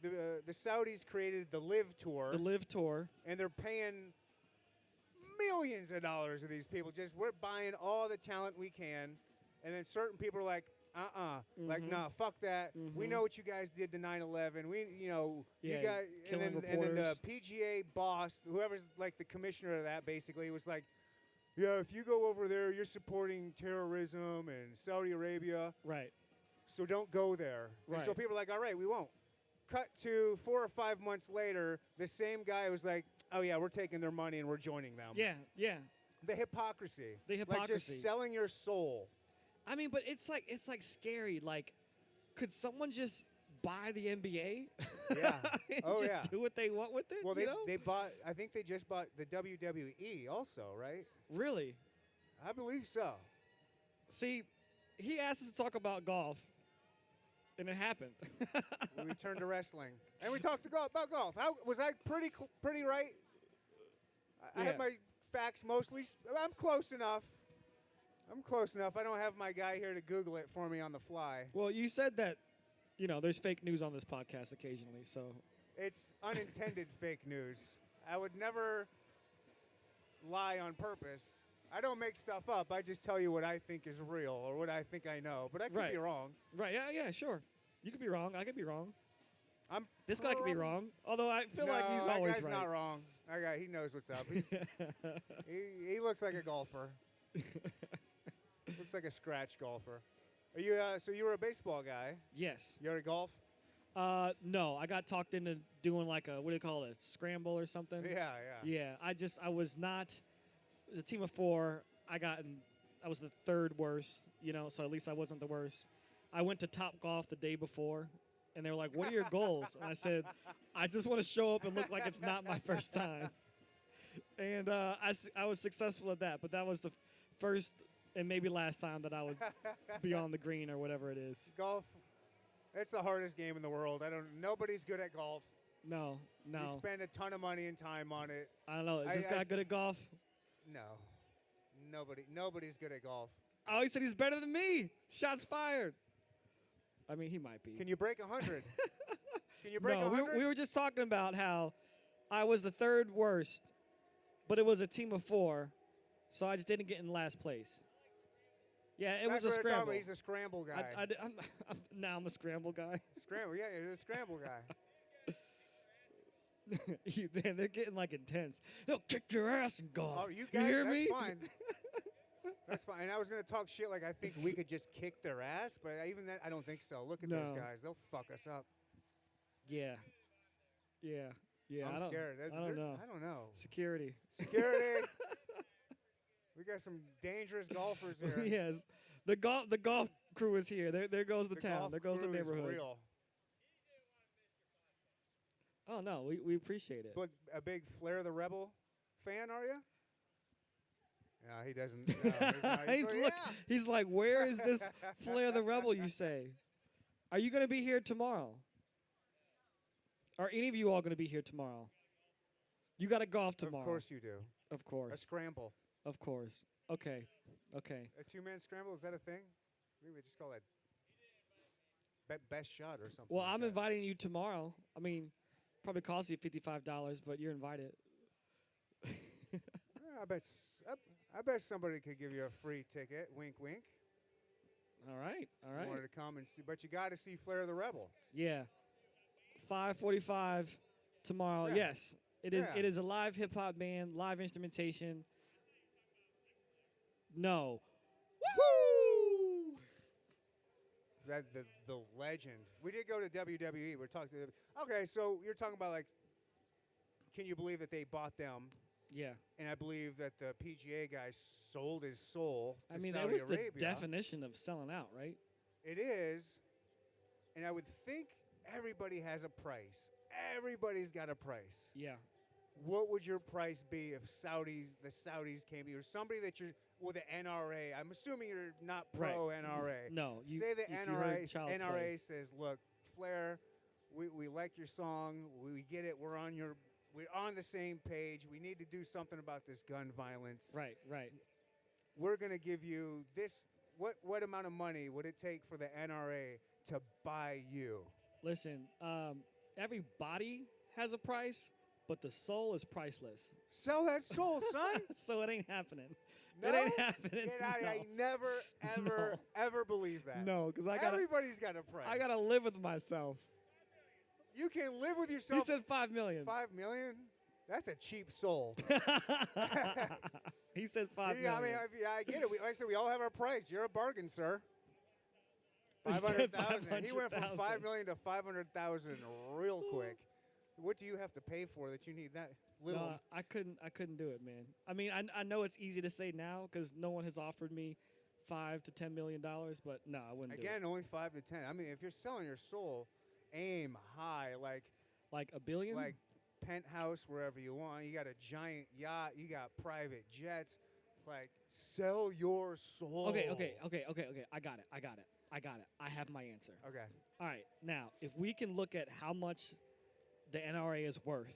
S2: the Saudis created the Live Tour,
S3: The Live Tour.
S2: and they're paying millions of dollars to these people. Just we're buying all the talent we can, and then certain people are like, like
S3: Mhm.
S2: nah, fuck that. We
S3: Mhm.
S2: know what you guys did to 9/11.
S3: Yeah,
S2: You guys, and
S3: killing
S2: then the
S3: reporters.
S2: PGA boss, whoever's like the commissioner of that, basically was like, yeah, if you go over there, you're supporting terrorism and Saudi Arabia.
S3: Right.
S2: So don't go there. And so
S3: Right.
S2: people are like, all right, we won't. Cut to 4 or 5 months later, the same guy was like, oh yeah, we're taking their money and we're joining them.
S3: Yeah.
S2: The hypocrisy.
S3: The
S2: Like
S3: hypocrisy.
S2: just selling your soul.
S3: I mean, but it's like scary. Like, could someone just buy the NBA?
S2: Yeah.
S3: and
S2: Oh,
S3: just
S2: yeah.
S3: do what they want with it?
S2: Well,
S3: you know?
S2: they bought, I think they just bought the WWE also, right?
S3: Really?
S2: I believe so.
S3: See, he asked us to talk about golf, And it happened.
S2: We turned to wrestling, and we talked about golf. How was I pretty right? I
S3: Yeah.
S2: had my facts mostly. I'm close enough. I don't have my guy here to Google it for me on the fly.
S3: Well, you said that, there's fake news on this podcast occasionally, so.
S2: It's unintended fake news. I would never lie on purpose. I don't make stuff up. I just tell you what I think is real or what I think I know. But I could be wrong.
S3: Right, yeah, sure. You could be wrong. I could be wrong. This
S2: guy
S3: guy could be wrong. Although I feel like he's always
S2: that guy's
S3: right.
S2: not wrong. That guy, he knows what's up. He looks like a golfer. Looks like a scratch golfer. Are you? So you were a baseball guy.
S3: Yes.
S2: You're a golf.
S3: No, I got talked into doing like a, what do you call it, scramble or something?
S2: Yeah.
S3: Yeah, I was not, it was a team of 4. I was the 3rd worst, so at least I wasn't the worst. I went to Top Golf the day before, and they were like, what are your goals? And I said, I just want to show up and look like it's not my first time. And I was successful at that, but that was the first and maybe last time that I would be on the green or whatever it is.
S2: Golf, it's the hardest game in the world. Nobody's good at golf.
S3: No.
S2: You spend a ton of money and time on it.
S3: I don't know. Is this guy good at golf?
S2: No. Nobody's good at golf.
S3: Oh, he said he's better than me. Shots fired. I mean, he might be.
S2: Can you break 100? Can you break 100?
S3: We were just talking about how I was the 3rd worst, but it was a team of 4, so I just didn't get in last place. Yeah, it was a scramble.
S2: He's a scramble guy.
S3: Now I'm a scramble guy.
S2: Scramble, yeah, you're the scramble guy.
S3: Man, they're getting like intense. They'll kick your ass in golf.
S2: Oh, you guys,
S3: hear me?
S2: That's fine. That's fine. And I was going to talk shit like I think we could just kick their ass, but even that, I don't think so. Look at those guys. They'll fuck us up.
S3: Yeah.
S2: I'm scared.
S3: I don't know.
S2: I don't know.
S3: Security.
S2: We got some dangerous golfers here.
S3: Yes. The golf crew is here. There goes the town. There goes the neighborhood.
S2: Is real.
S3: Oh, no. We appreciate it.
S2: A big Flair the Rebel fan, are you? No, he doesn't. No, he's not. Yeah.
S3: He's like, where is this Flair the Rebel you say? Are you going to be here tomorrow? Are any of you all going to be here tomorrow? You got to golf tomorrow.
S2: Of course you do.
S3: Of course.
S2: A scramble.
S3: Of course. Okay.
S2: A 2-man scramble, is that a thing? I think they just call that best shot or something.
S3: Well,
S2: like
S3: I'm
S2: that.
S3: inviting you tomorrow. I mean, probably costs you $55, but you're invited.
S2: I bet somebody could give you a free ticket. Wink, wink.
S3: All right.
S2: You wanted to come and see, but you got to see Flair the Rebel.
S3: Yeah. 5:45 tomorrow.
S2: Yeah.
S3: Yes, it is.
S2: Yeah.
S3: It is a live hip hop band, live instrumentation. No. Woo!
S2: The legend. We did go to WWE. We're talking to. Okay, so you're talking about like, can you believe that they bought them?
S3: Yeah.
S2: And I believe that the PGA guy sold his soul to Saudi
S3: that was
S2: Arabia.
S3: the definition of selling out, right?
S2: It is. And I would think everybody has a price. Everybody's got a price.
S3: Yeah.
S2: What would your price be if the Saudis came to you, or somebody that you're with the NRA? I'm assuming you're not pro NRA.
S3: No.
S2: Say the NRA says, "Look, Flair, we like your song. We get it. We're on the same page. We need to do something about this gun violence.
S3: Right.
S2: We're going to give you this. What amount of money would it take for the NRA to buy you?"
S3: Listen, every body has a price, but the soul is priceless.
S2: Sell that soul, son.
S3: So it ain't happening.
S2: No?
S3: It ain't happening.
S2: Get out of here. I never, ever believe that.
S3: No, because
S2: everybody's got a price.
S3: I gotta live with myself.
S2: You can live with yourself.
S3: He said $5 million.
S2: $5 million? That's a cheap soul.
S3: He said $5 million.
S2: Yeah, I mean, I get it. Like I said, we all have our price. You're a bargain, sir.
S3: He said
S2: 500,000. He went from
S3: 500,000.
S2: $5 million to 500,000 real quick. What do you have to pay for that you need that little?
S3: No, I couldn't do it, man. I mean, I know it's easy to say now because no one has offered me $5 to $10 million, but no, I wouldn't do it.
S2: Again, only 5 to 10. I mean, if you're selling your soul, aim high, like
S3: $1 billion,
S2: like penthouse wherever you want. You got a giant yacht. You got private jets. Like, sell your soul.
S3: Okay. I got it. I got it. I have my answer.
S2: Okay.
S3: All right. Now, if we can look at how much the NRA is worth,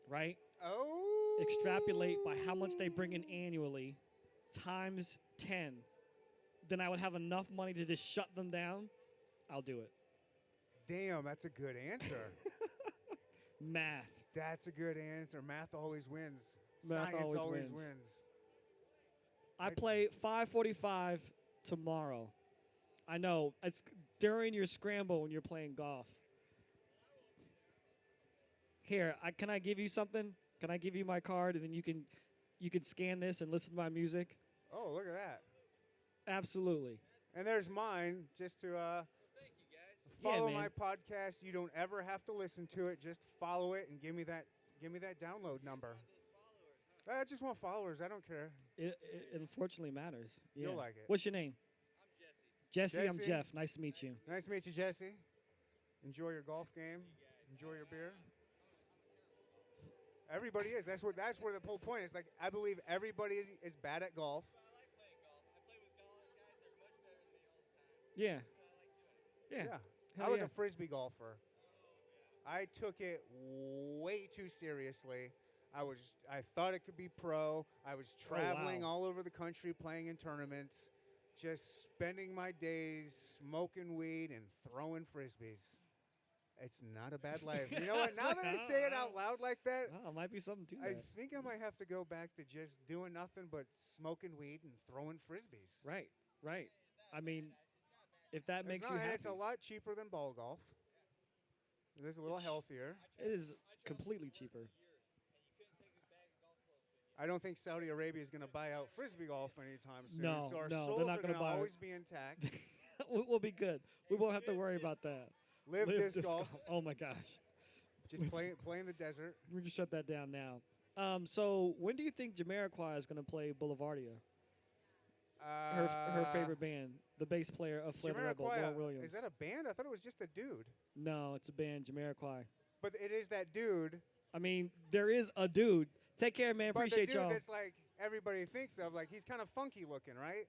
S3: right?
S2: Oh.
S3: Extrapolate by how much they bring in annually times 10, then I would have enough money to just shut them down. I'll do it.
S2: Damn, that's a good answer.
S3: Math.
S2: That's a good answer. Math always wins.
S3: Math
S2: Science
S3: always wins.
S2: wins.
S3: I play 5:45 tomorrow. I know. It's during your scramble when you're playing golf. Here, can I give you something? Can I give you my card and then you can scan this and listen to my music?
S2: Oh, look at that.
S3: Absolutely.
S2: And there's mine, just to follow my podcast. You don't ever have to listen to it. Just follow it and give me that download number. I just want followers. I don't care.
S3: It unfortunately matters. Yeah.
S2: You'll like it.
S3: What's your name?
S2: I'm Jesse.
S3: Jesse, I'm Jeff. Nice to meet you.
S2: Nice to meet you, Jesse. Enjoy your golf game. Enjoy your beer. Everybody is. That's where the whole point is. Like, I believe everybody is bad at golf.
S3: Yeah. Yeah.
S2: Yeah. I was a Frisbee golfer. I took it way too seriously. I thought it could be pro. I was traveling all over the country playing in tournaments, just spending my days smoking weed and throwing Frisbees. It's not a bad life. You know what? Now that I say it out loud like that,
S3: it might be something to
S2: I
S3: that.
S2: think I might have to go back to just doing nothing but smoking weed and throwing Frisbees.
S3: Right. I mean, if that makes you happy.
S2: And it's a lot cheaper than ball golf. It is a little healthier.
S3: It is completely cheaper.
S2: I don't think Saudi Arabia is going to buy out Frisbee golf anytime soon.
S3: No,
S2: so our
S3: no,
S2: souls
S3: they're not
S2: are going to
S3: buy it.
S2: always be intact.
S3: We'll be good. We won't have to worry about that.
S2: Live disc golf.
S3: Oh, my gosh.
S2: Just play in the desert.
S3: We can shut that down now. So when do you think Jamiroquai is going to play Boulevardia? Her favorite band, the bass player of Flavor Rebel, Will Williams.
S2: Is that a band? I thought it was just a dude.
S3: No, it's a band, Jamiroquai.
S2: But it is that dude.
S3: I mean, there is a dude. Take care, man. Appreciate y'all.
S2: But the dude that's like everybody thinks of, like he's kind of funky looking, right?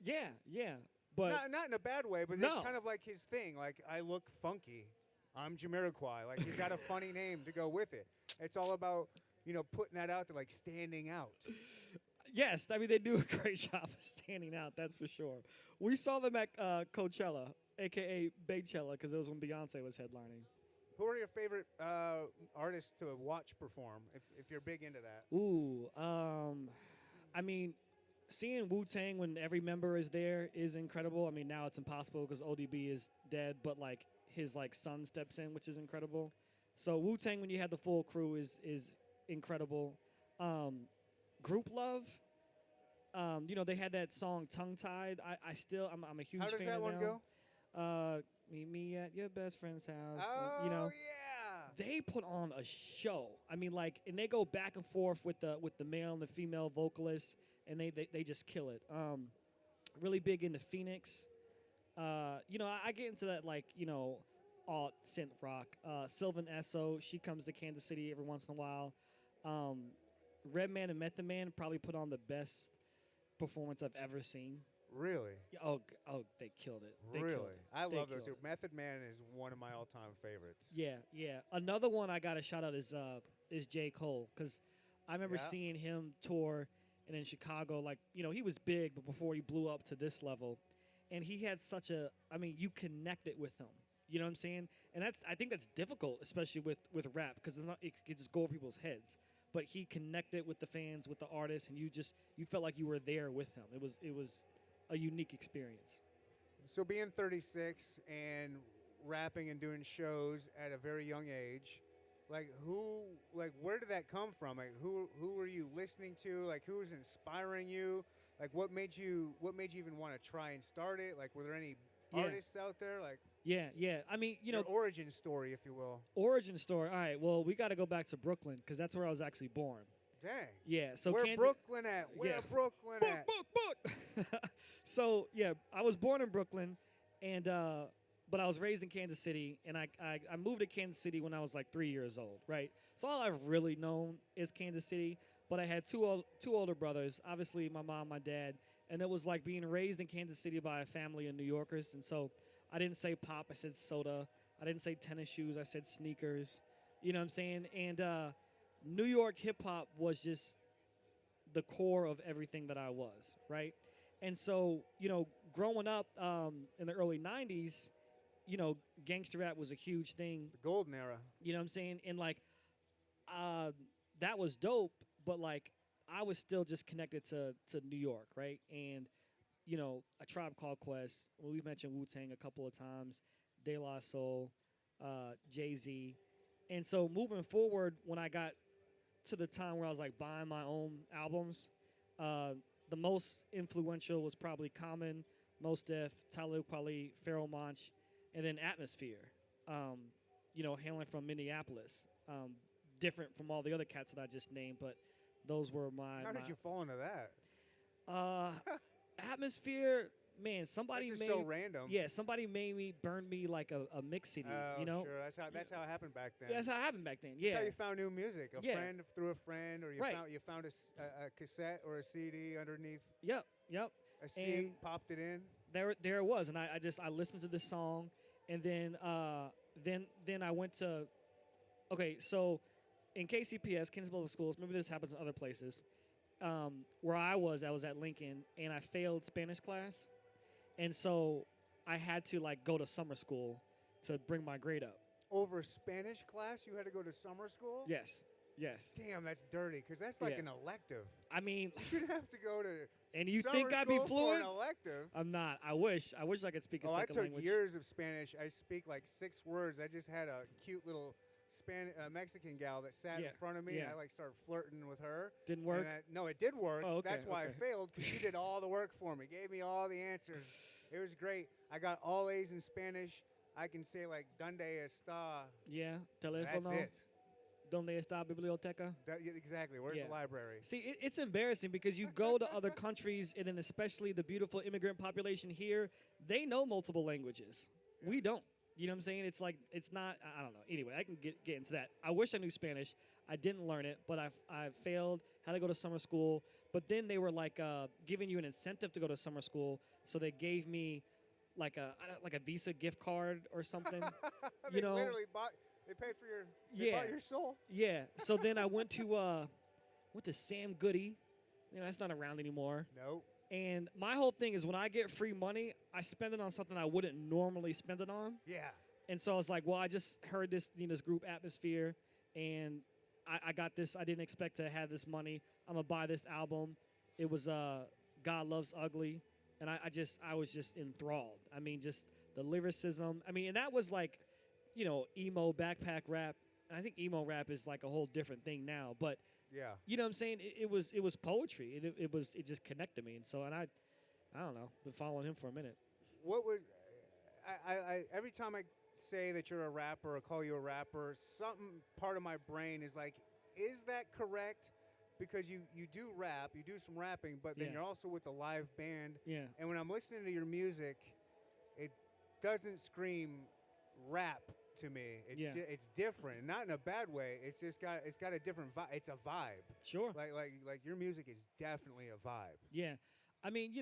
S3: Yeah. But
S2: not in a bad way, but it's kind of like his thing. Like, I look funky. I'm Jamiroquai. Like, he's got a funny name to go with it. It's all about, putting that out there, like standing out.
S3: Yes, I mean, they do a great job of standing out, that's for sure. We saw them at Coachella, a.k.a. Baychella, because it was when Beyonce was headlining.
S2: Who are your favorite artists to watch perform, if you're big into that?
S3: Ooh, I mean, seeing Wu-Tang when every member is there is incredible. I mean, now it's impossible because ODB is dead, but, like, his, like, son steps in, which is incredible. So Wu-Tang, when you had the full crew, is incredible. Group Love, they had that song Tongue Tied. I'm a huge fan of them.
S2: How does that one go?
S3: Meet me at your best friend's house.
S2: Oh, yeah.
S3: They put on a show. I mean, like, and they go back and forth with the male and the female vocalists, and they just kill it. Really big into Phoenix. I get into that, like, alt synth rock. Sylvan Esso, she comes to Kansas City every once in a while. Redman and Method Man probably put on the best performance I've ever seen.
S2: Really?
S3: Oh, they killed it.
S2: I love those two. Method Man is one of my all-time favorites.
S3: Yeah. Another one I got to shout out is J. Cole, because I remember seeing him tour and in Chicago, like, he was big, but before he blew up to this level, and he had you connected with him. You know what I'm saying? And I think that's difficult, especially with rap, because it could just go over people's heads. But he connected with the fans, with the artists, and you felt like you were there with him. It was a unique experience.
S2: So being 36 and rapping and doing shows at a very young age, where did that come from? Like, who were you listening to? Like, who was inspiring you? Like, what made you even want to try and start it? Like, were there any artists out there? Like,
S3: yeah. I mean,
S2: your origin story, if you will.
S3: Origin story. All right. Well, we got to go back to Brooklyn because that's where I was actually born.
S2: Dang.
S3: Yeah. So
S2: where Brooklyn at? Where Brooklyn at?
S3: Book. So yeah, I was born in Brooklyn, and but I was raised in Kansas City, and I moved to Kansas City when I was like 3 years old. Right. So all I've really known is Kansas City. but I had two older brothers. Obviously, my mom, my dad, and it was like being raised in Kansas City by a family of New Yorkers. And so I didn't say pop, I said soda. I didn't say tennis shoes, I said sneakers. You know what I'm saying? And New York hip hop was just the core of everything that I was, right? And so, growing up in the early 90s, gangster rap was a huge thing.
S2: The golden era.
S3: You know what I'm saying? And like, uh, that was dope, but like, I was still just connected to New York, right? And, A Tribe Called Quest, well, we've mentioned Wu Tang a couple of times, De La Soul, Jay Z. And so moving forward, when I got to the time where I was like buying my own albums, the most influential was probably Common, Mos Def, Talib Kweli, Pharoah Monch, and then Atmosphere. Hailing from Minneapolis, different from all the other cats that I just named, but those were my.
S2: How did you fall into that?
S3: Atmosphere, man. Somebody
S2: That's
S3: made
S2: just so random.
S3: Yeah, somebody made me burn me like a mix CD.
S2: Oh, sure. That's how it happened back then.
S3: Yeah, that's how it happened back then. Yeah,
S2: That's how you found new music. A
S3: Yeah.
S2: friend through a friend, or
S3: Right.
S2: you found a cassette or a CD underneath
S3: Yep.
S2: a seat,
S3: And
S2: popped it in.
S3: there it was, and I listened to this song, and then I went to. Okay, so in KCPS, Kansas Public Schools. Maybe this happens in other places. Where I was at Lincoln, and I failed Spanish class, and so I had to like go to summer school to bring my grade up.
S2: Over Spanish class, you had to go to summer school?
S3: Yes.
S2: Damn, that's dirty, because that's like
S3: Yeah.
S2: an elective.
S3: I mean,
S2: You should have to go to
S3: and you
S2: summer
S3: think I'd be
S2: school for an
S3: fluent?
S2: elective.
S3: I'm not. I wish I could speak a
S2: I
S3: second
S2: took
S3: language.
S2: years of Spanish. I speak like 6 words. I just had a cute little Mexican gal that sat
S3: Yeah,
S2: in front of me,
S3: yeah.
S2: and I like started flirting with her.
S3: Didn't work.
S2: No, it did work.
S3: Oh, okay,
S2: That's why I
S3: okay.
S2: failed, because she did all the work for me, gave me all the answers. It was great. I got all A's in Spanish. I can say like "Donde está?"
S3: Yeah.
S2: That's
S3: Teléfono.
S2: it.
S3: Donde está biblioteca?
S2: Yeah, exactly. Where's
S3: Yeah.
S2: the library?
S3: See, it's embarrassing because you go to other countries, and then especially the beautiful immigrant population here, they know multiple languages. We don't. You know what I'm saying? It's like, it's not, I don't know. Anyway, I can get into that. I wish I knew Spanish. I didn't learn it, but I failed, had to go to summer school. But then they were like giving you an incentive to go to summer school, so they gave me like a Visa gift card or something.
S2: They literally bought. They paid for your. They
S3: Yeah.
S2: bought your soul.
S3: Yeah. So then I went to Sam Goody. That's not around anymore.
S2: No.
S3: And my whole thing is when I get free money, I spend it on something I wouldn't normally spend it on.
S2: Yeah.
S3: And so I was like, well, I just heard this, this group Atmosphere, and I got this. I didn't expect to have this money. I'm gonna buy this album. It was God Loves Ugly, and I was just enthralled. I mean, just the lyricism. I mean, and that was like, emo backpack rap. And I think emo rap is like a whole different thing now, but.
S2: Yeah.
S3: You know what I'm saying? It was poetry. It just connected me, and so I don't know. Been following him for a minute.
S2: What would I every time I say that you're a rapper or call you a rapper, something part of my brain is like, is that correct? Because you do rap, you do some rapping, but then
S3: Yeah.
S2: you're also with a live band.
S3: Yeah.
S2: And when I'm listening to your music, it doesn't scream rap to me.
S3: Yeah.
S2: It's different, not in a bad way. It's got a different vibe. It's a vibe.
S3: Sure.
S2: Like your music is definitely a vibe.
S3: Yeah. I mean,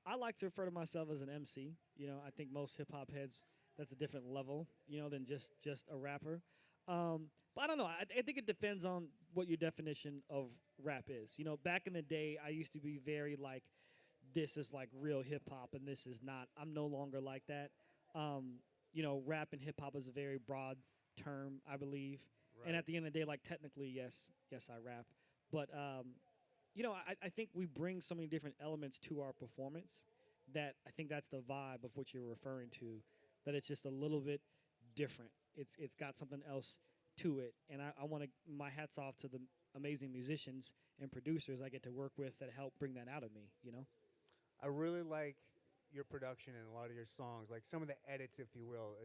S3: I like to refer to myself as an MC. I think most hip hop heads, that's a different level, than just a rapper. But I don't know. I think it depends on what your definition of rap is. Back in the day, I used to be very like, this is like real hip hop and this is not. I'm no longer like that. Rap and hip hop is a very broad term, I believe.
S2: Right.
S3: And at the end of the day, like technically, yes, I rap. But I think we bring so many different elements to our performance that I think that's the vibe of what you're referring to. That it's just a little bit different. It's got something else to it, and I want to. My hats off to the amazing musicians and producers I get to work with that help bring that out of me.
S2: I really like your production in a lot of your songs, like some of the edits, if you will.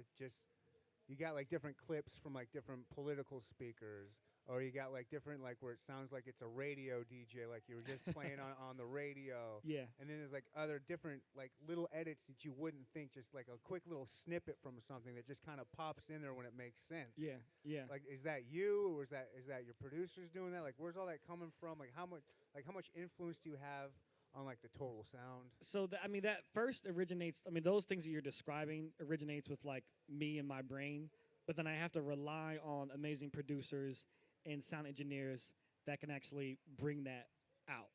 S2: you got like different clips from like different political speakers, or you got like different like where it sounds like it's a radio DJ, like you were just playing on the radio.
S3: Yeah.
S2: And then there's like other different like little edits that you wouldn't think, just like a quick little snippet from something that just kind of pops in there when it makes sense.
S3: Yeah. Yeah.
S2: Like, is that you, or is that your producers doing that? Like, where's all that coming from? Like how much influence do you have on like the total sound?
S3: So I mean, that first originates. I mean, those things that you're describing originates with like me and my brain, but then I have to rely on amazing producers and sound engineers that can actually bring that out.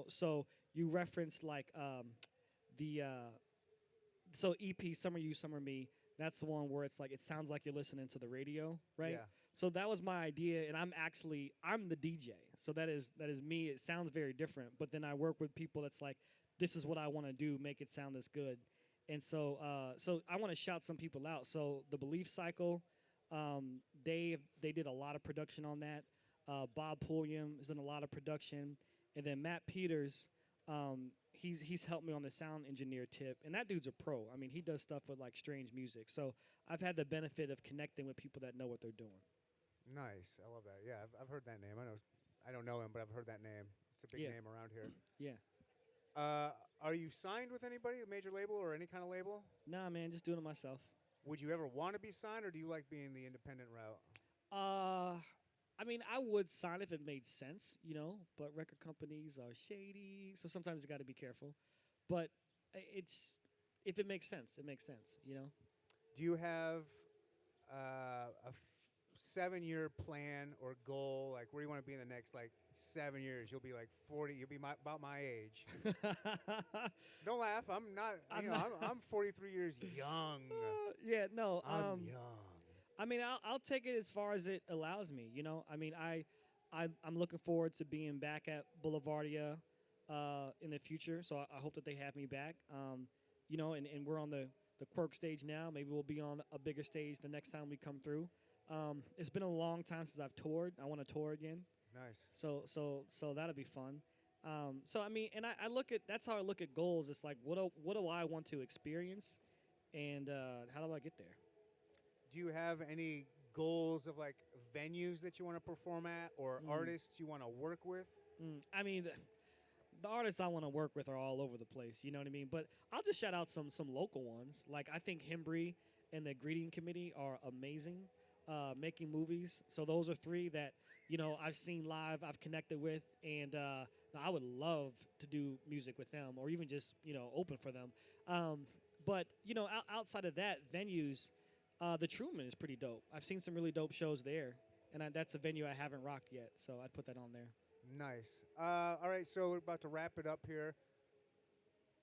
S3: So you referenced like the so EP Summer You Summer Me. That's the one where it's like it sounds like you're listening to the radio, right?
S2: Yeah.
S3: So that was my idea, and I'm the DJ. So that is me. It sounds very different, but then I work with people that's like, this is what I want to do, make it sound this good. And so I want to shout some people out. So the Belief Cycle, they did a lot of production on that. Bob Pulliam has done a lot of production, and then Matt Peters, he's helped me on the sound engineer tip, and that dude's a pro. I mean, he does stuff with like strange music. So I've had the benefit of connecting with people that know what they're doing.
S2: Nice. I love that. Yeah, I've heard that name. I don't know him, but I've heard that name. It's a big
S3: Yeah.
S2: name around here.
S3: Yeah.
S2: Are you signed with anybody, a major label or any kind of label?
S3: Nah, man, just doing it myself.
S2: Would you ever want to be signed, or do you like being the independent route?
S3: I mean, I would sign if it made sense, but record companies are shady, so sometimes you got to be careful. But it's if it makes sense, it makes sense.
S2: Do you have a 7-year plan or goal? Like, where do you want to be in the next, like, 7 years? You'll be, like, 40. You'll be about my age. Don't laugh. I'm not, I'm 43 years young.
S3: Yeah, no.
S2: I'm young.
S3: I mean, I'll take it as far as it allows me. I mean, I'm looking forward to being back at Boulevardia in the future. So I hope that they have me back. And we're on the Quirk stage now. Maybe we'll be on a bigger stage the next time we come through. It's been a long time since I've toured. I want to tour again.
S2: Nice.
S3: So that'll be fun. So I mean, and I look at that's how I look at goals. It's like what do I want to experience, and how do I get there?
S2: Do you have any goals of like venues that you want to perform at, or artists you want to work with?
S3: I mean, the artists I want to work with are all over the place. You know what I mean? But I'll just shout out some local ones. Like I think Hembry and the Greeting Committee are amazing, making movies. So those are three that I've seen live, I've connected with, and I would love to do music with them, or even just open for them. But outside of that, venues. The Truman is pretty dope. I've seen some really dope shows there, and that's a venue I haven't rocked yet, so I'd put that on there.
S2: Nice. All right, so we're about to wrap it up here.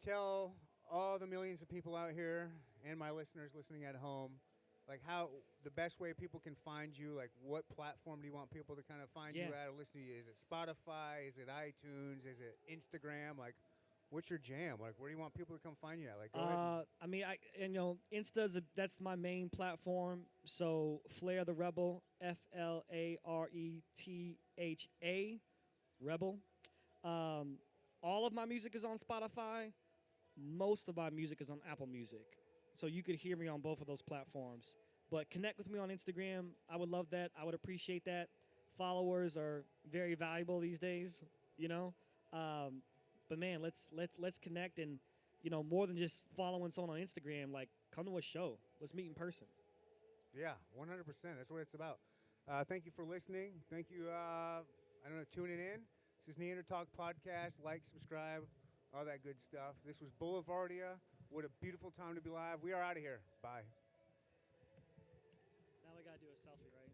S2: Tell all the millions of people out here and my listeners listening at home, like how the best way people can find you. Like, what platform do you want people to kind of find you at or listen to you? Is it Spotify? Is it iTunes? Is it Instagram? Like, what's your jam? Like, where do you want people to come find you at? Like, go ahead.
S3: I mean, that's my main platform. So Flair the Rebel, FLARETHA, Rebel. All of my music is on Spotify. Most of my music is on Apple Music. So you could hear me on both of those platforms. But connect with me on Instagram. I would love that. I would appreciate that. Followers are very valuable these days, But man, let's connect, and more than just following someone on Instagram. Like, come to a show. Let's meet in person.
S2: Yeah, 100%. That's what it's about. Thank you for listening. Thank you. Tuning in. This is Neander Talk Podcast. Like, subscribe, all that good stuff. This was Boulevardia. What a beautiful time to be live. We are out of here. Bye.
S3: Now we gotta do a selfie, right?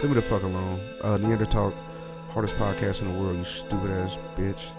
S4: Leave me the fuck alone. Neanderthal, hardest podcast in the world, you stupid ass bitch.